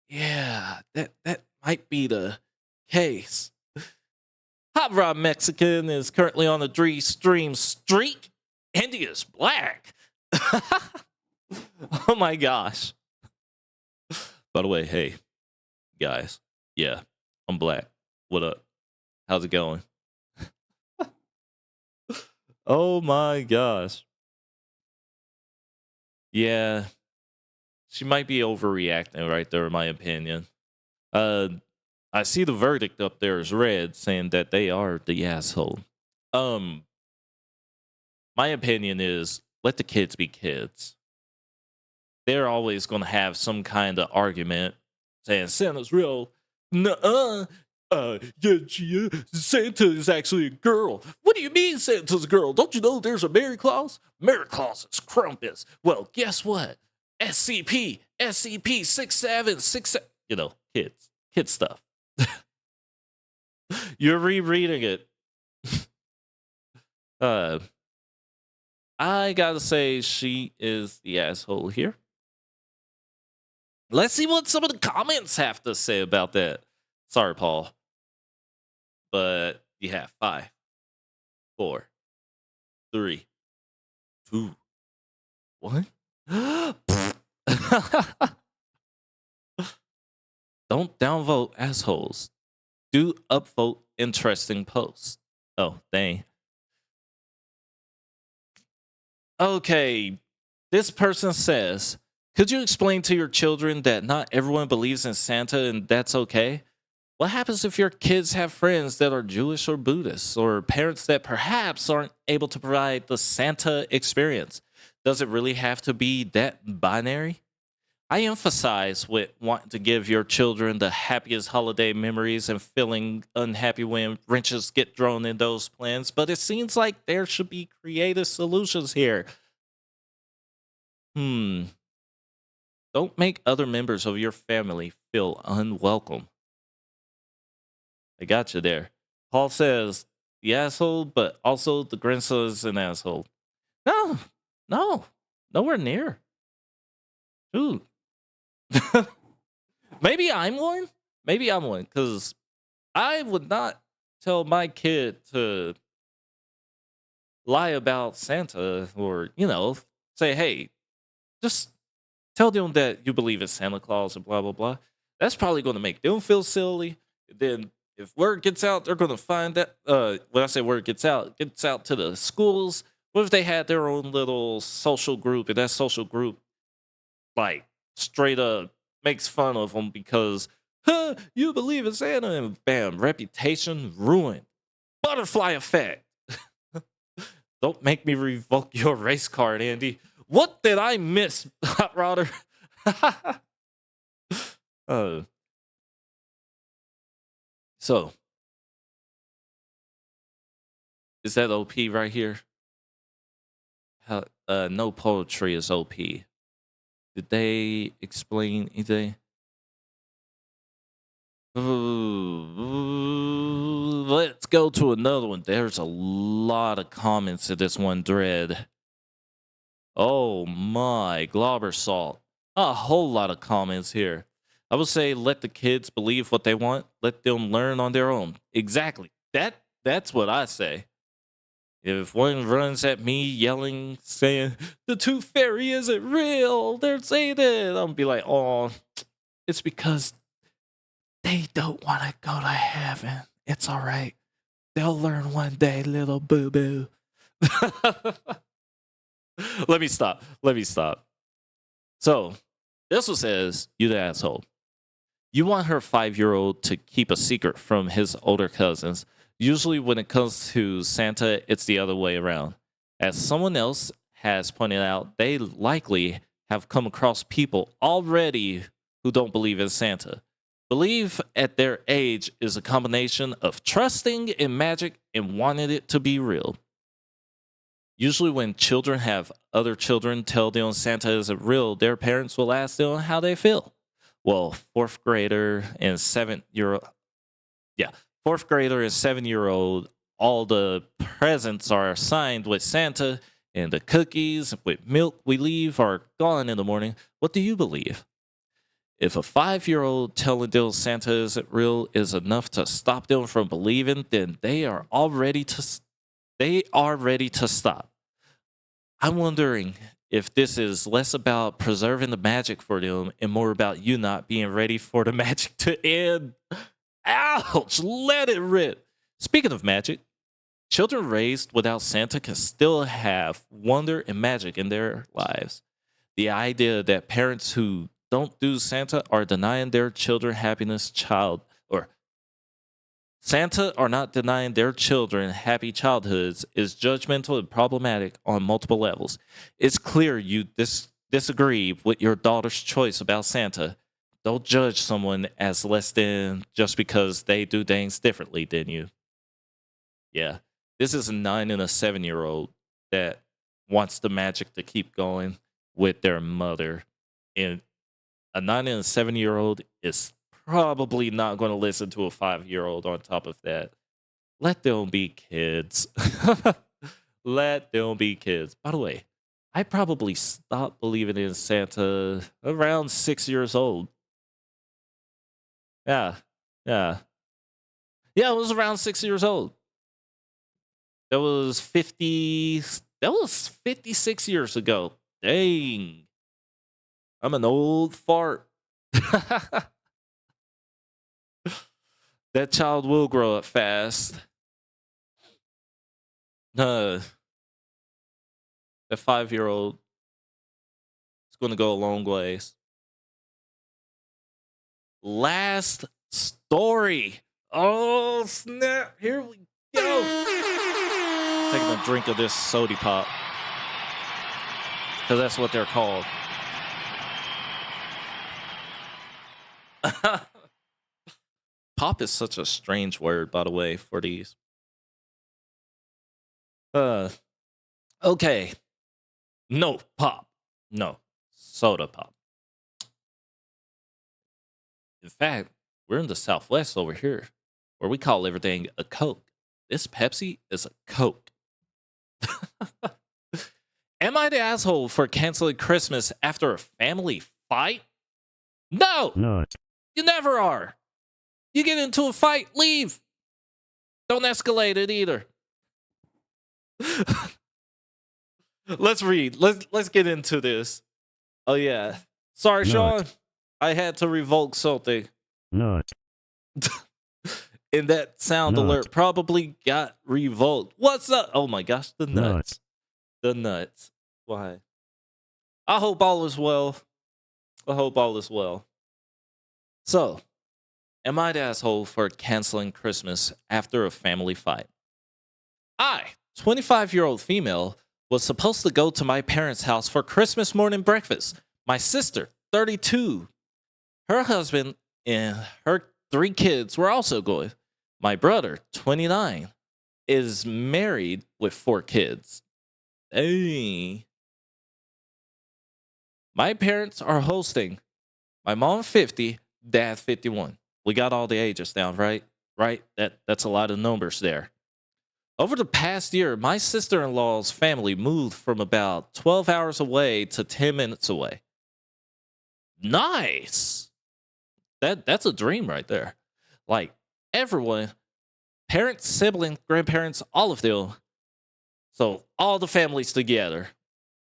Yeah, that might be the case. Hot Rod Mexican is currently on a 3-stream streak. India's black. Oh my gosh. By the way, hey, guys. Yeah, I'm black. What up? How's it going? Oh my gosh. Yeah, she might be overreacting right there, in my opinion. I see the verdict up there is red, saying that they are the asshole. My opinion is let the kids be kids. They're always going to have some kind of argument saying Santa's real. Nuh-uh. Santa is actually a girl. What do you mean Santa's a girl? Don't you know there's a Mary Claus? Mary Claus is Krampus. Well, guess what? SCP 6767. You know, kid stuff. You're rereading it. I gotta say she is the asshole here. Let's see what some of the comments have to say about that. Sorry, Paul. But you have 5, 4, 3, 2, 1. Don't downvote assholes. Do upvote interesting posts. Oh, dang. Okay, this person says, could you explain to your children that not everyone believes in Santa and that's okay? What happens if your kids have friends that are Jewish or Buddhist, or parents that perhaps aren't able to provide the Santa experience? Does it really have to be that binary? I emphasize with wanting to give your children the happiest holiday memories and feeling unhappy when wrenches get thrown in those plans, but it seems like there should be creative solutions here. Don't make other members of your family feel unwelcome. I got you there. Paul says, the asshole, but also the grandson is an asshole. No, nowhere near. Dude. Maybe I'm one, because I would not tell my kid to lie about Santa or, say, hey, just tell them that you believe in Santa Claus and blah, blah, blah. That's probably going to make them feel silly. Then if word gets out, they're going to find that, when I say word gets out to the schools. What if they had their own little social group, and that social group, like, straight up makes fun of them because, you believe in Santa, and bam, reputation ruined. Butterfly effect. Don't make me revoke your race card, Andy. What did I miss, Hot Rodder? So, is that OP right here? No poetry is OP. Did they explain anything? Let's go to another one. There's a lot of comments to this one thread. Oh my, Globber Salt. A whole lot of comments here. I would say let the kids believe what they want. Let them learn on their own. Exactly. That's what I say. If one runs at me yelling, saying, the tooth fairy isn't real, they're saying it, I'll be like, oh, it's because they don't want to go to heaven. It's all right. They'll learn one day, little boo-boo. Let me stop. So, this one says, you the asshole. You want her 5-year-old to keep a secret from his older cousins. Usually when it comes to Santa, it's the other way around. As someone else has pointed out, they likely have come across people already who don't believe in Santa. Belief at their age is a combination of trusting in magic and wanting it to be real. Usually, when children have other children tell them Santa isn't real, their parents will ask them how they feel. Well, fourth grader and 7-year-old, all the presents are signed with Santa, and the cookies with milk we leave are gone in the morning. What do you believe? If a 5-year-old telling them Santa isn't real is enough to stop them from believing, then they are ready to stop. I'm wondering if this is less about preserving the magic for them and more about you not being ready for the magic to end. Ouch! Let it rip. Speaking of magic, children raised without Santa can still have wonder and magic in their lives. The idea that parents who don't do Santa are denying their children Santa are not denying their children happy childhoods is judgmental and problematic on multiple levels. It's clear you disagree with your daughter's choice about Santa. Don't judge someone as less than just because they do things differently than you. Yeah, this is a 9 and a 7-year-old that wants the magic to keep going with their mother. And a 9 and a 7-year-old is probably not going to listen to a 5-year-old on top of that. Let them be kids. Let them be kids. By the way, I probably stopped believing in Santa around 6 years old. Yeah. Yeah, it was around 6 years old. That was 56 years ago. Dang. I'm an old fart. That child will grow up fast. That 5-year-old is going to go a long ways. Last story. Oh, snap. Here we go. Taking a drink of this soda pop. Because that's what they're called. Pop is such a strange word, by the way, for these. Okay. No, pop. No, soda pop. In fact, we're in the Southwest over here, where we call everything a Coke. This Pepsi is a Coke. Am I the asshole for canceling Christmas after a family fight? No! Not. You never are. You get into a fight, leave. Don't escalate it either. Let's read. Let's get into this. Oh yeah. Sorry, Not. Sean. I had to revoke something. Not. And that sound Not. alert probably got revoked. What's up? Oh my gosh, the nuts. The nuts. Why? I hope all is well. I hope all is well. So, am I the asshole for canceling Christmas after a family fight? I, 25-year-old female, was supposed to go to my parents' house for Christmas morning breakfast. My sister, 32, her husband, and her 3 kids were also going. My brother, 29, is married with 4 kids. Hey. My parents are hosting. My mom, 50, dad, 51. We got all the ages down, right? Right? That's a lot of numbers there. Over the past year, my sister-in-law's family moved from about 12 hours away to 10 minutes away. Nice. That's a dream right there. Like, everyone, parents, siblings, grandparents, all of them. So, all the families together.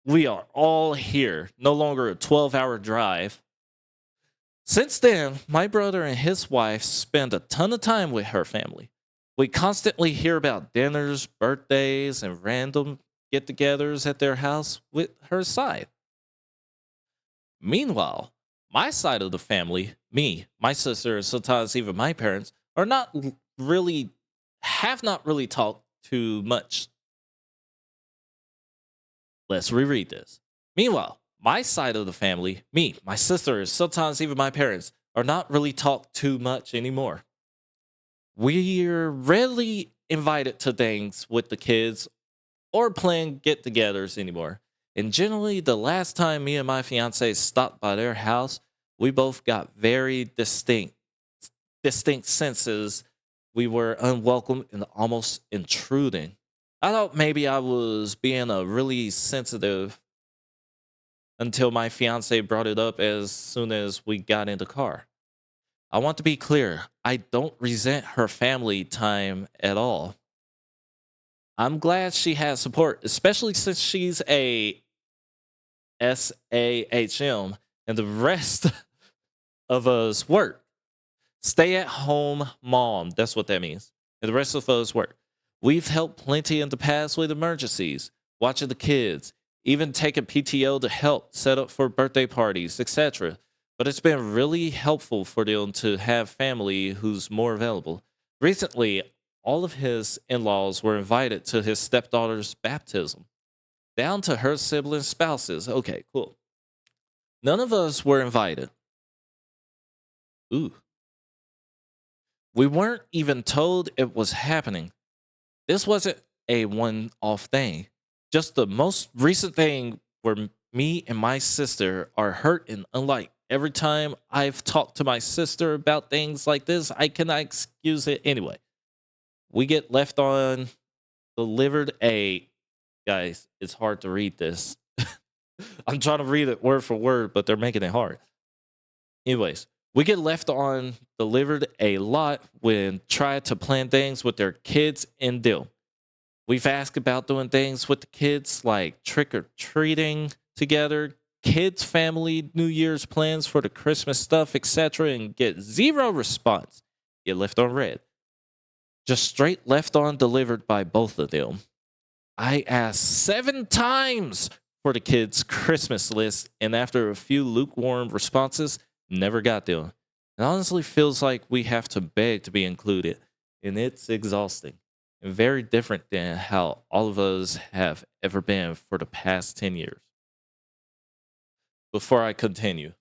We are all here. No longer a 12-hour drive. Since then, my brother and his wife spend a ton of time with her family. We constantly hear about dinners, birthdays, and random get-togethers at their house with her side. Meanwhile, my side of the family, me, my sister, and sometimes even my parents, have not really talked too much. Let's reread this. Meanwhile, my side of the family, me, my sister, and sometimes even my parents, are not really talked too much anymore. We're rarely invited to things with the kids or plan get togethers anymore. And generally, the last time me and my fiance stopped by their house, we both got very distinct senses we were unwelcome and almost intruding. I thought maybe I was being a really sensitive until my fiance brought it up as soon as we got in the car. I want to be clear, I don't resent her family time at all. I'm glad she has support, especially since she's a SAHM and the rest of us work. Stay at home mom. That's what that means. And the rest of us work. We've helped plenty in the past with emergencies, watching the kids, even taking PTO to help set up for birthday parties, etc. But it's been really helpful for them to have family who's more available. Recently, all of his in-laws were invited to his stepdaughter's baptism, down to her sibling spouses. Okay, cool. None of us were invited. Ooh. We weren't even told it was happening. This wasn't a one-off thing. Just the most recent thing where me and my sister are hurt, and unlike every time I've talked to my sister about things like this, I cannot excuse it anyway. We get left on delivered a... Guys, it's hard to read this. I'm trying to read it word for word, but they're making it hard. Anyways, we get left on delivered a lot when try to plan things with their kids and deal. We've asked about doing things with the kids like trick-or-treating together, kids' family, New Year's plans for the Christmas stuff, etc., and get zero response. Get left on red. Just straight left on delivered by both of them. I asked 7 times for the kids' Christmas list, and after a few lukewarm responses, never got them. It honestly feels like we have to beg to be included, and it's exhausting and very different than how all of us have ever been for the past 10 years. Before I continue,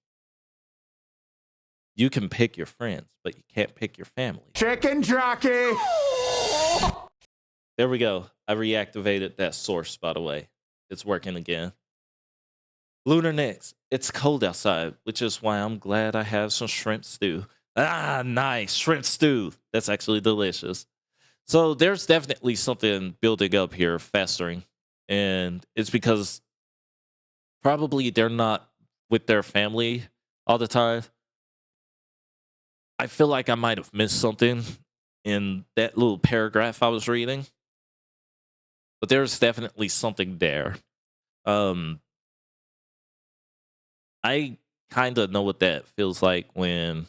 you can pick your friends, but you can't pick your family. Chicken jockey! There we go. I reactivated that source, by the way. It's working again. Lunar Nix. It's cold outside, which is why I'm glad I have some shrimp stew. Ah, nice. Shrimp stew. That's actually delicious. So there's definitely something building up here, festering. And it's because probably they're not with their family all the time. I feel like I might have missed something in that little paragraph I was reading. But there's definitely something there. I kind of know what that feels like when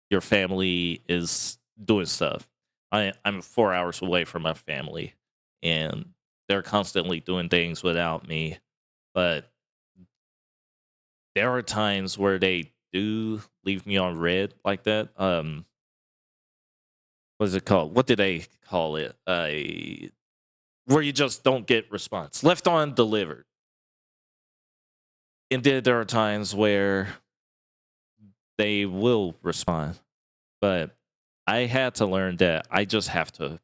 your family is doing stuff. I'm 4 hours away from my family, and they're constantly doing things without me. But there are times where they do leave me on red like that. What is it called? What did they call it? Where you just don't get response. Left on delivered. And then there are times where they will respond. But I had to learn that I just have to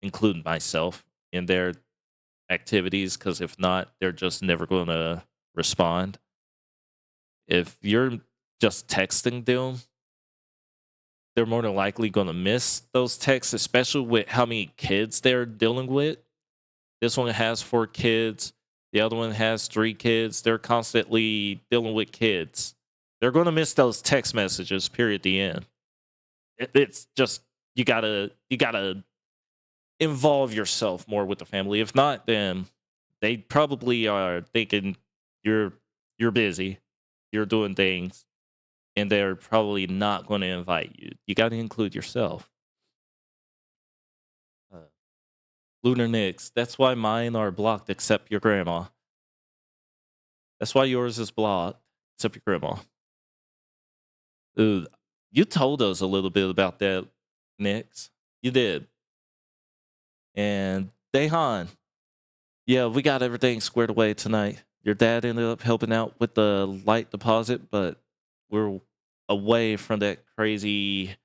include myself in their activities, because if not, they're just never going to respond. If you're just texting them, they're more than likely going to miss those texts, especially with how many kids they're dealing with. This one has 4 kids. The other one has 3 kids. They're constantly dealing with kids. They're going to miss those text messages, period, the end. It's just, you gotta involve yourself more with the family. If not, then they probably are thinking you're busy, you're doing things, and they're probably not going to invite you. You got to include yourself. Lunar Nix. That's why mine are blocked except your grandma. That's why yours is blocked except your grandma. Ooh, you told us a little bit about that, Nix. You did. And Dehan. Yeah, we got everything squared away tonight. Your dad ended up helping out with the light deposit, but we're away from that crazy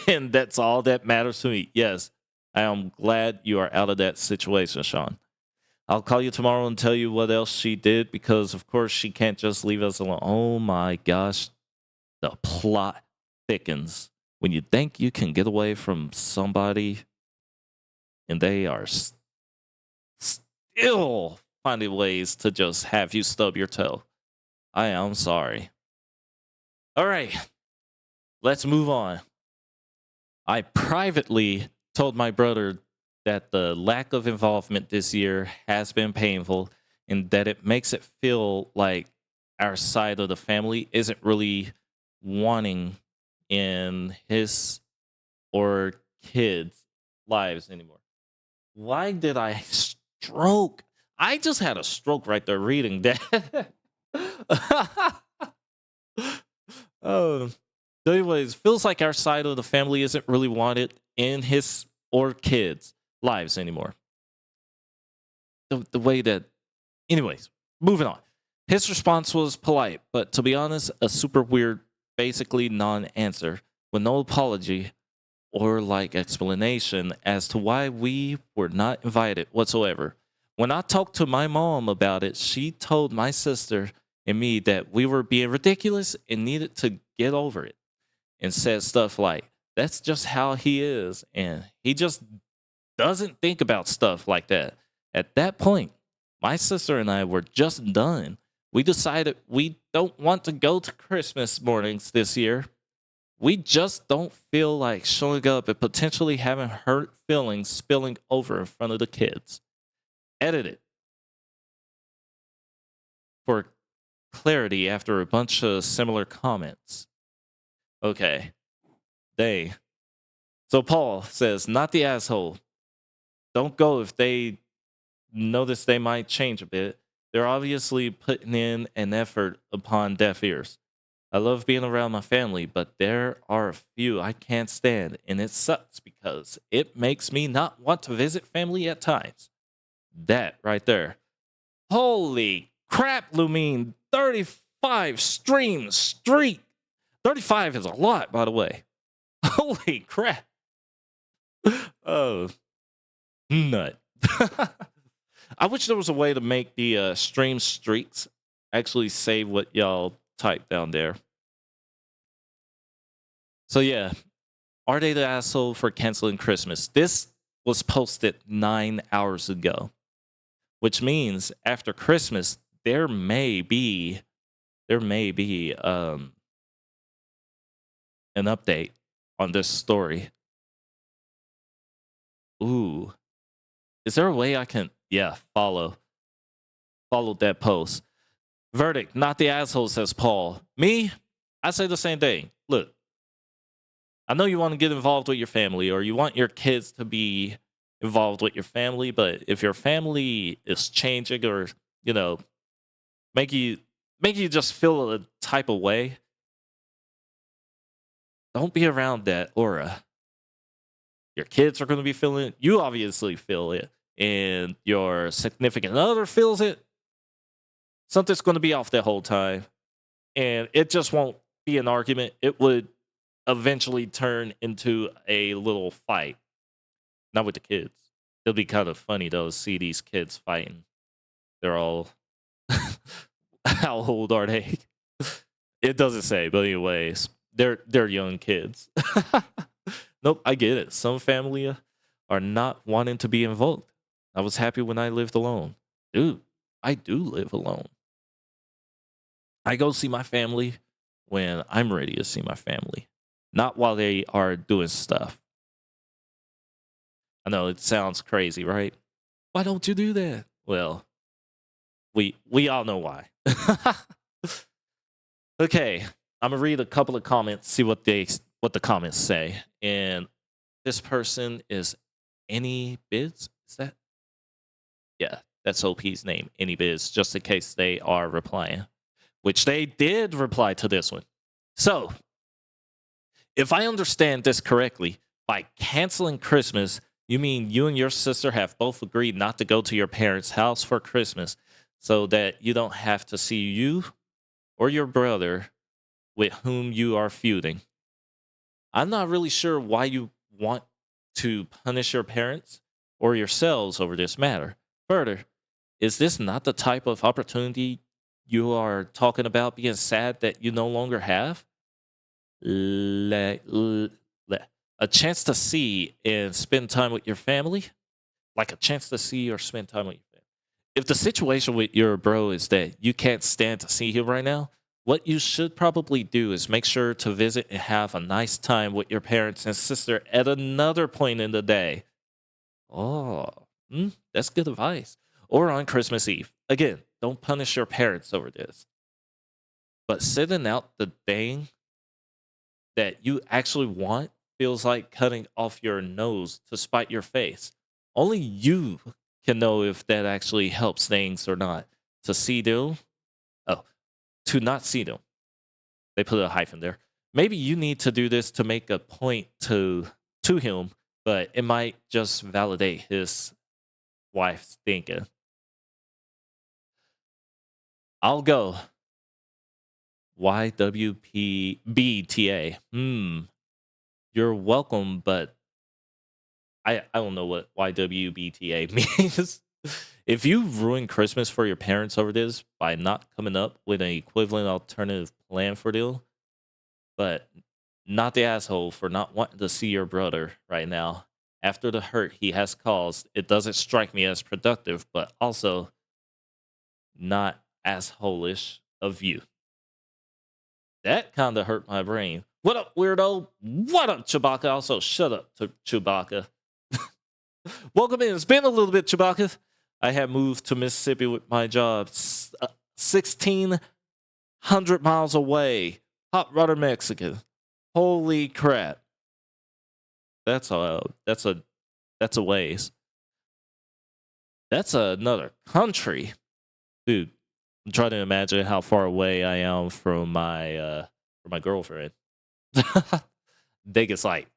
and that's all that matters to me. Yes, I am glad you are out of that situation, Sean. I'll call you tomorrow and tell you what else she did because, of course, she can't just leave us alone. Oh my gosh, the plot thickens when you think you can get away from somebody and they are still finding ways to just have you stub your toe. I am sorry. All right, let's move on. I privately told my brother that the lack of involvement this year has been painful and that it makes it feel like our side of the family isn't really wanting in his or kids' lives anymore. Why did I stroke? I just had a stroke right there reading that. Oh, anyways, feels like our side of the family isn't really wanted in his or kids' lives anymore. The way that, anyways, moving on. His response was polite, but to be honest, a super weird, basically non-answer with no apology or like explanation as to why we were not invited whatsoever. When I talked to my mom about it, she told my sister and me that we were being ridiculous and needed to get over it, and said stuff like, that's just how he is, and he just doesn't think about stuff like that. At that point, my sister and I were just done. We decided we don't want to go to Christmas mornings this year. We just don't feel like showing up and potentially having hurt feelings spilling over in front of the kids. Edited for clarity after a bunch of similar comments. Okay. So Paul says, not the asshole. Don't go if they notice they might change a bit. They're obviously putting in an effort upon deaf ears. I love being around my family, but there are a few I can't stand, and it sucks because it makes me not want to visit family at times. That right there. Holy crap, Lumine. 35 stream streak. 35 is a lot, by the way. Holy crap. Oh, nut. I wish there was a way to make the stream streaks actually say what y'all type down there. So yeah, are they the asshole for canceling Christmas? This was posted 9 hours ago, which means after Christmas there may be an update on this story. Ooh, is there a way I can follow that post? Verdict, not the asshole, says Paul. Me, I say the same thing. Look, I know you want to get involved with your family or you want your kids to be involved with your family, but if your family is changing or, make you just feel a type of way, don't be around that aura. Your kids are going to be feeling it. You obviously feel it. And your significant other feels it. Something's going to be off that whole time. And it just won't be an argument. It would eventually turn into a little fight. Not with the kids. It'll be kind of funny, though, to see these kids fighting. They're all... How old are they? It doesn't say, but anyways, they're young kids. Nope, I get it. Some family are not wanting to be involved. I was happy when I lived alone. Dude, I do live alone. I go see my family when I'm ready to see my family, not while they are doing stuff. I know it sounds crazy, right? Why don't you do that? Well, we all know why. Okay, I'm gonna read a couple of comments, see what the comments say. And this person is Any Biz. Is that? Yeah, that's OP's name, Any Biz, just in case they are replying, which they did reply to this one. So, if I understand this correctly, by canceling Christmas, you mean you and your sister have both agreed not to go to your parents' house for Christmas so that you don't have to see you or your brother with whom you are feuding. I'm not really sure why you want to punish your parents or yourselves over this matter. Further, is this not the type of opportunity you are talking about being sad that you no longer have? Le- le- a chance to see and spend time with your family? Like a chance to see or spend time with your family. If the situation with your bro is that you can't stand to see him right now, what you should probably do is make sure to visit and have a nice time with your parents and sister at another point in the day. Oh, that's good advice. Or on Christmas Eve. Again, don't punish your parents over this. But sitting out the thing that you actually want feels like cutting off your nose to spite your face. Only you can know if that actually helps things or not. To see them, oh, to not see them. They put a hyphen there. Maybe you need to do this to make a point to him, but it might just validate his wife's thinking. I'll go. YWPBTA. You're welcome, but I don't know what YWBTA means. If you ruin Christmas for your parents over this by not coming up with an equivalent alternative plan for them, but not the asshole for not wanting to see your brother right now. After the hurt he has caused, it doesn't strike me as productive, but also not asshole-ish of you. That kind of hurt my brain. What up, weirdo? What up, Chewbacca? Also, shut up, Chewbacca. Welcome in. It's been a little bit, Chewbacca. I have moved to Mississippi with my job. 1,600 miles away. Hot rudder Mexican. Holy crap. That's a ways. That's another country. Dude, I'm trying to imagine how far away I am from my girlfriend. I think it's like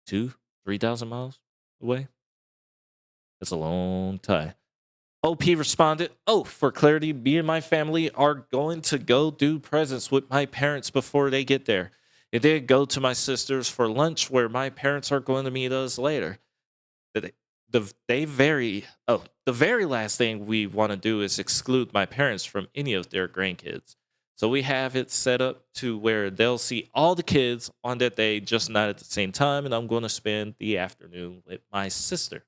3,000 miles away. That's a long time. OP responded, "Oh, for clarity, me and my family are going to go do presents with my parents before they get there. And then go to my sister's for lunch where my parents are going to meet us later. The very last thing we want to do is exclude my parents from any of their grandkids. So we have it set up to where they'll see all the kids on that day, just not at the same time. And I'm going to spend the afternoon with my sister.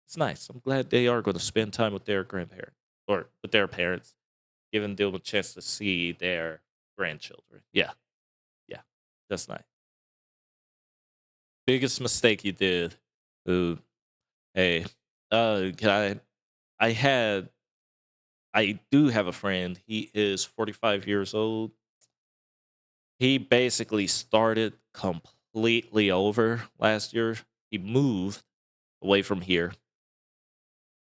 It's nice. I'm glad they are going to spend time with their grandparents or with their parents, giving them a chance to see their grandchildren. Yeah. That's nice. Biggest mistake you did. Ooh. Hey, I do have a friend. He is 45 years old. He basically started completely over last year. He moved away from here.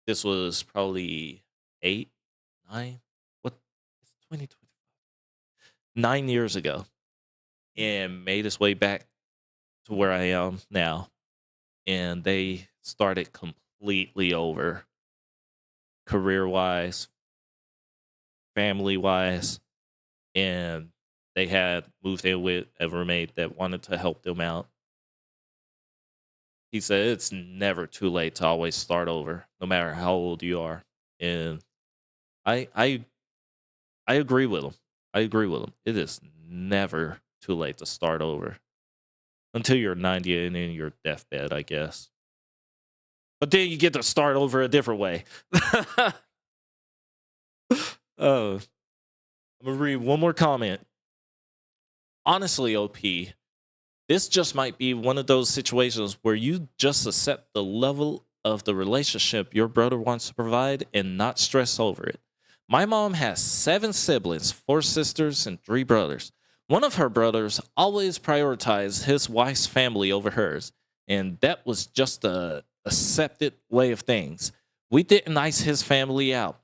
This was probably 8, 9, what? It's 2020. 9 years ago. And made his way back to where I am now. And they started completely over, career-wise, family-wise, and they had moved in with a roommate that wanted to help them out. He said it's never too late to always start over, no matter how old you are. And I agree with him. It is never too late to start over. Until you're 90 and in your deathbed, I guess. But then you get to start over a different way. I'm going to read one more comment. Honestly, OP, this just might be one of those situations where you just accept the level of the relationship your brother wants to provide and not stress over it. My mom has 7 siblings, 4 sisters, and 3 brothers. One of her brothers always prioritized his wife's family over hers, and that was just a accepted way of things. We didn't ice his family out.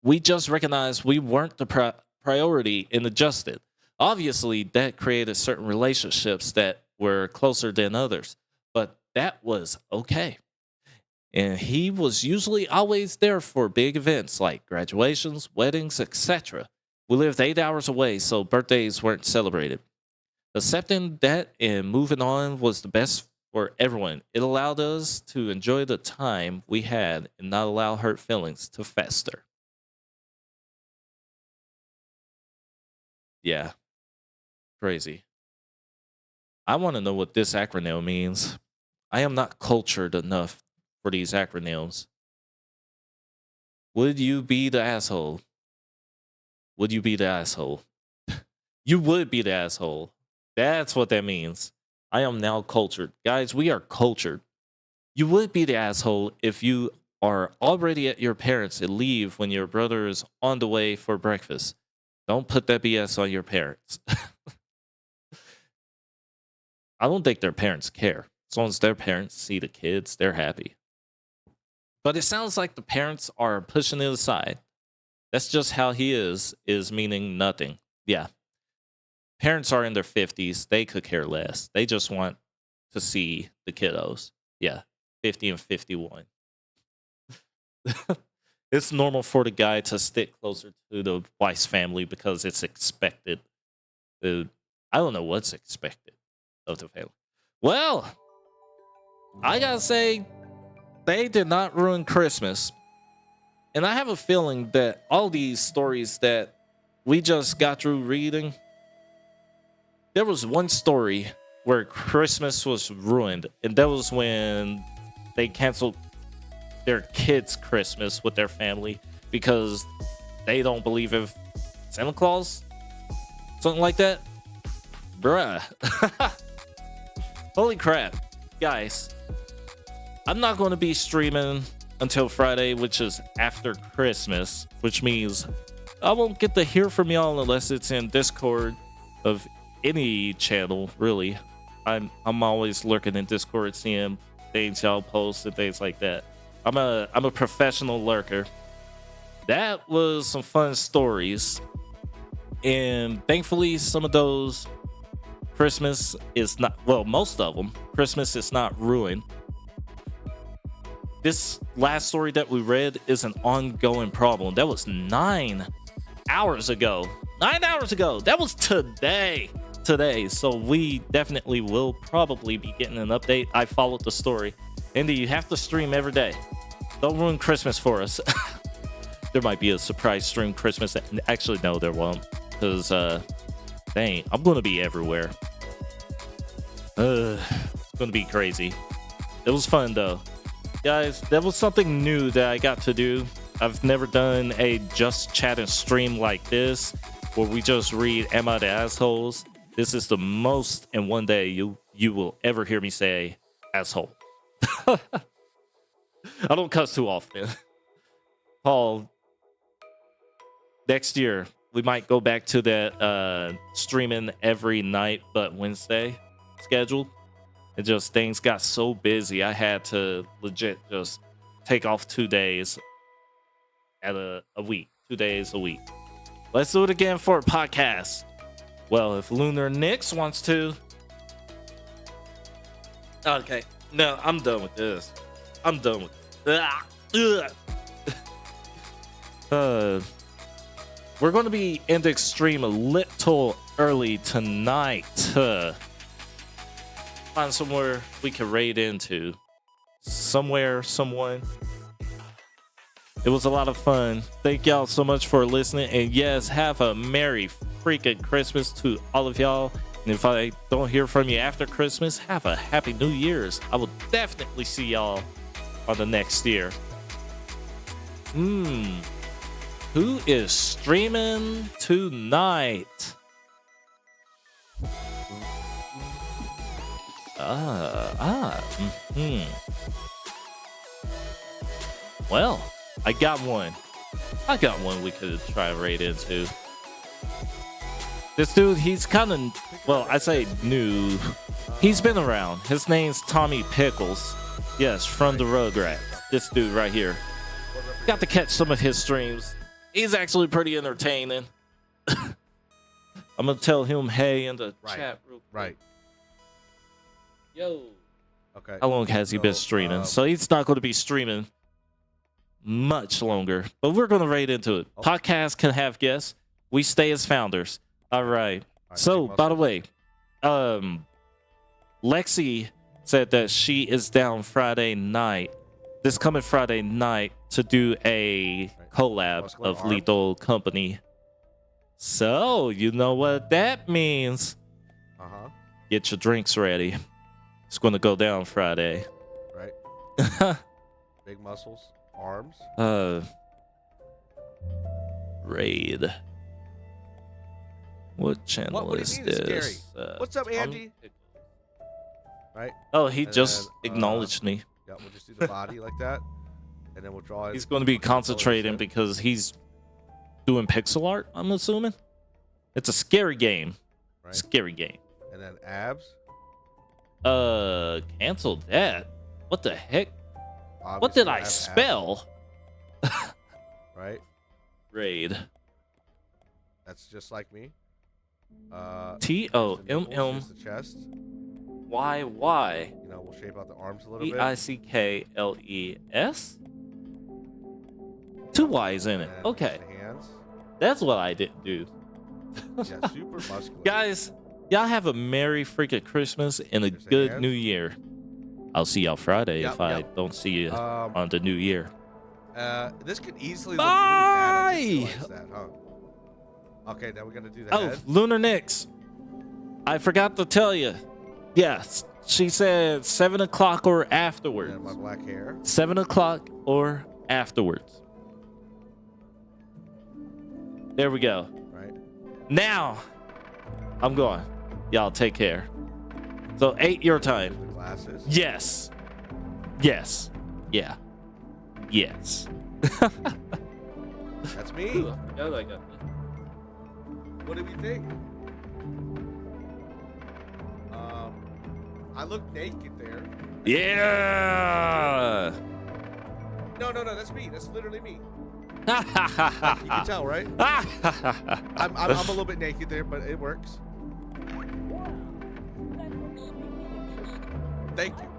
We just recognized we weren't the priority and adjusted. Obviously, that created certain relationships that were closer than others, but that was okay. And he was usually always there for big events like graduations, weddings, etc. We lived 8 hours away, so birthdays weren't celebrated. Accepting that and moving on was the best for everyone. It allowed us to enjoy the time we had and not allow hurt feelings to fester. Yeah, crazy. I want to know what this acronym means. I am not cultured enough for these acronyms. Would you be the asshole? Would you be the asshole? You would be the asshole. That's what that means. I am now cultured. Guys, we are cultured. You would be the asshole if you are already at your parents' and leave when your brother is on the way for breakfast. Don't put that BS on your parents. I don't think their parents care. As long as their parents see the kids, they're happy. But it sounds like the parents are pushing it aside. That's just how he is meaning nothing. Yeah. Parents are in their 50s. They could care less. They just want to see the kiddos. Yeah. 50 and 51. It's normal for the guy to stick closer to the wife's family because it's expected. I don't know what's expected of the family. Well, I gotta say, they did not ruin Christmas. And I have a feeling that all these stories that we just got through reading, there was one story where Christmas was ruined, and that was when they canceled their kids' Christmas with their family because they don't believe in Santa Claus? Something like that? Bruh. Holy crap. Guys, I'm not going to be streaming until Friday, which is after Christmas, which means I won't get to hear from y'all unless it's in Discord of any channel, really. I'm always lurking in Discord, seeing things y'all post and things like that. I'm a professional lurker. That was some fun stories, and thankfully some of those Christmas is not, well, most of them, Christmas is not ruined. This last story that we read is an ongoing problem. That was 9 hours ago. 9 hours ago. That was today. So we definitely will probably be getting an update. I followed the story. Indy, you have to stream every day. Don't ruin Christmas for us. There might be a surprise stream Christmas. Actually, no, there won't. Because, dang, I'm going to be everywhere. It's going to be crazy. It was fun, though. Guys, that was something new that I got to do. I've never done a just chat and stream like this, where we just read Am I the Assholes? This is the most in one day you will ever hear me say asshole. I don't cuss too often. Paul, next year, we might go back to that streaming every night but Wednesday schedule. It just, things got so busy. I had to legit just take off 2 days at a week. 2 days a week. Let's do it again for a podcast. Well, if Lunar Nix wants to. Okay. No, I'm done with this. I'm done with it. We're going to be ending stream a little early tonight. Find somewhere we can raid into. Somewhere, someone. It was a lot of fun. Thank y'all so much for listening. And yes, have a Merry freaking Christmas to all of y'all. And if I don't hear from you after Christmas, have a Happy New Year's. I will definitely see y'all on the next year. Who is streaming tonight? Well, I got one we could try and raid into. This dude, he's kind of, well, I say new. He's been around. His name's Tommy Pickles. Yes, from the Rugrats. This dude right here. Got to catch some of his streams. He's actually pretty entertaining. I'm going to tell him hey in the chat real quick. Right. Yo. Okay. How long has he been streaming? So he's not going to be streaming much longer, but we're going to raid into it. Podcasts can have guests. We stay as founders. All right. So, by the way, Lexi said that she is down Friday night, this coming Friday night, to do a collab of Lethal Company. So, you know what that means. Get your drinks ready. It's going to go down Friday. Right. Big muscles, arms. Raid. What channel What is do you mean this? it's scary? What's up, Andy? Right. Oh, he And just then, acknowledged me. Yeah, we'll just do the body like that, and then we'll draw. He's going to be concentrating because he's doing pixel art, I'm assuming. It's a scary game. Right. Scary game. And then abs. Cancel that. What the heck? Obviously, What did I have spell? abs. Right. Raid. That's just like me. TOMM. The chest. YY. You know, we'll shape out the arms a little bit. PICKLES. 2 Y's in it. And Okay. the hands. That's what I didn't do. Yeah, super muscular. Guys, y'all have a Merry freaking Christmas and a good hands. New Year. I'll see y'all Friday if I don't see you on the New Year. This could easily look really bad. I just Bye. realized that, huh? Okay, now we're gonna do the Oh, head. Lunar Nix. I forgot to tell you. Yes, she said 7 o'clock or afterwards. And my black hair. 7 o'clock or afterwards. There we go. Right. Now, I'm going. Y'all take care. So 8 your time. The glasses. Yes. Yes. Yeah. Yes. That's me. Ooh, I forgot I got that. What do we think? I look naked there. Yeah. No, that's me. That's literally me. You can tell, right? I'm a little bit naked there, but it works. Thank you.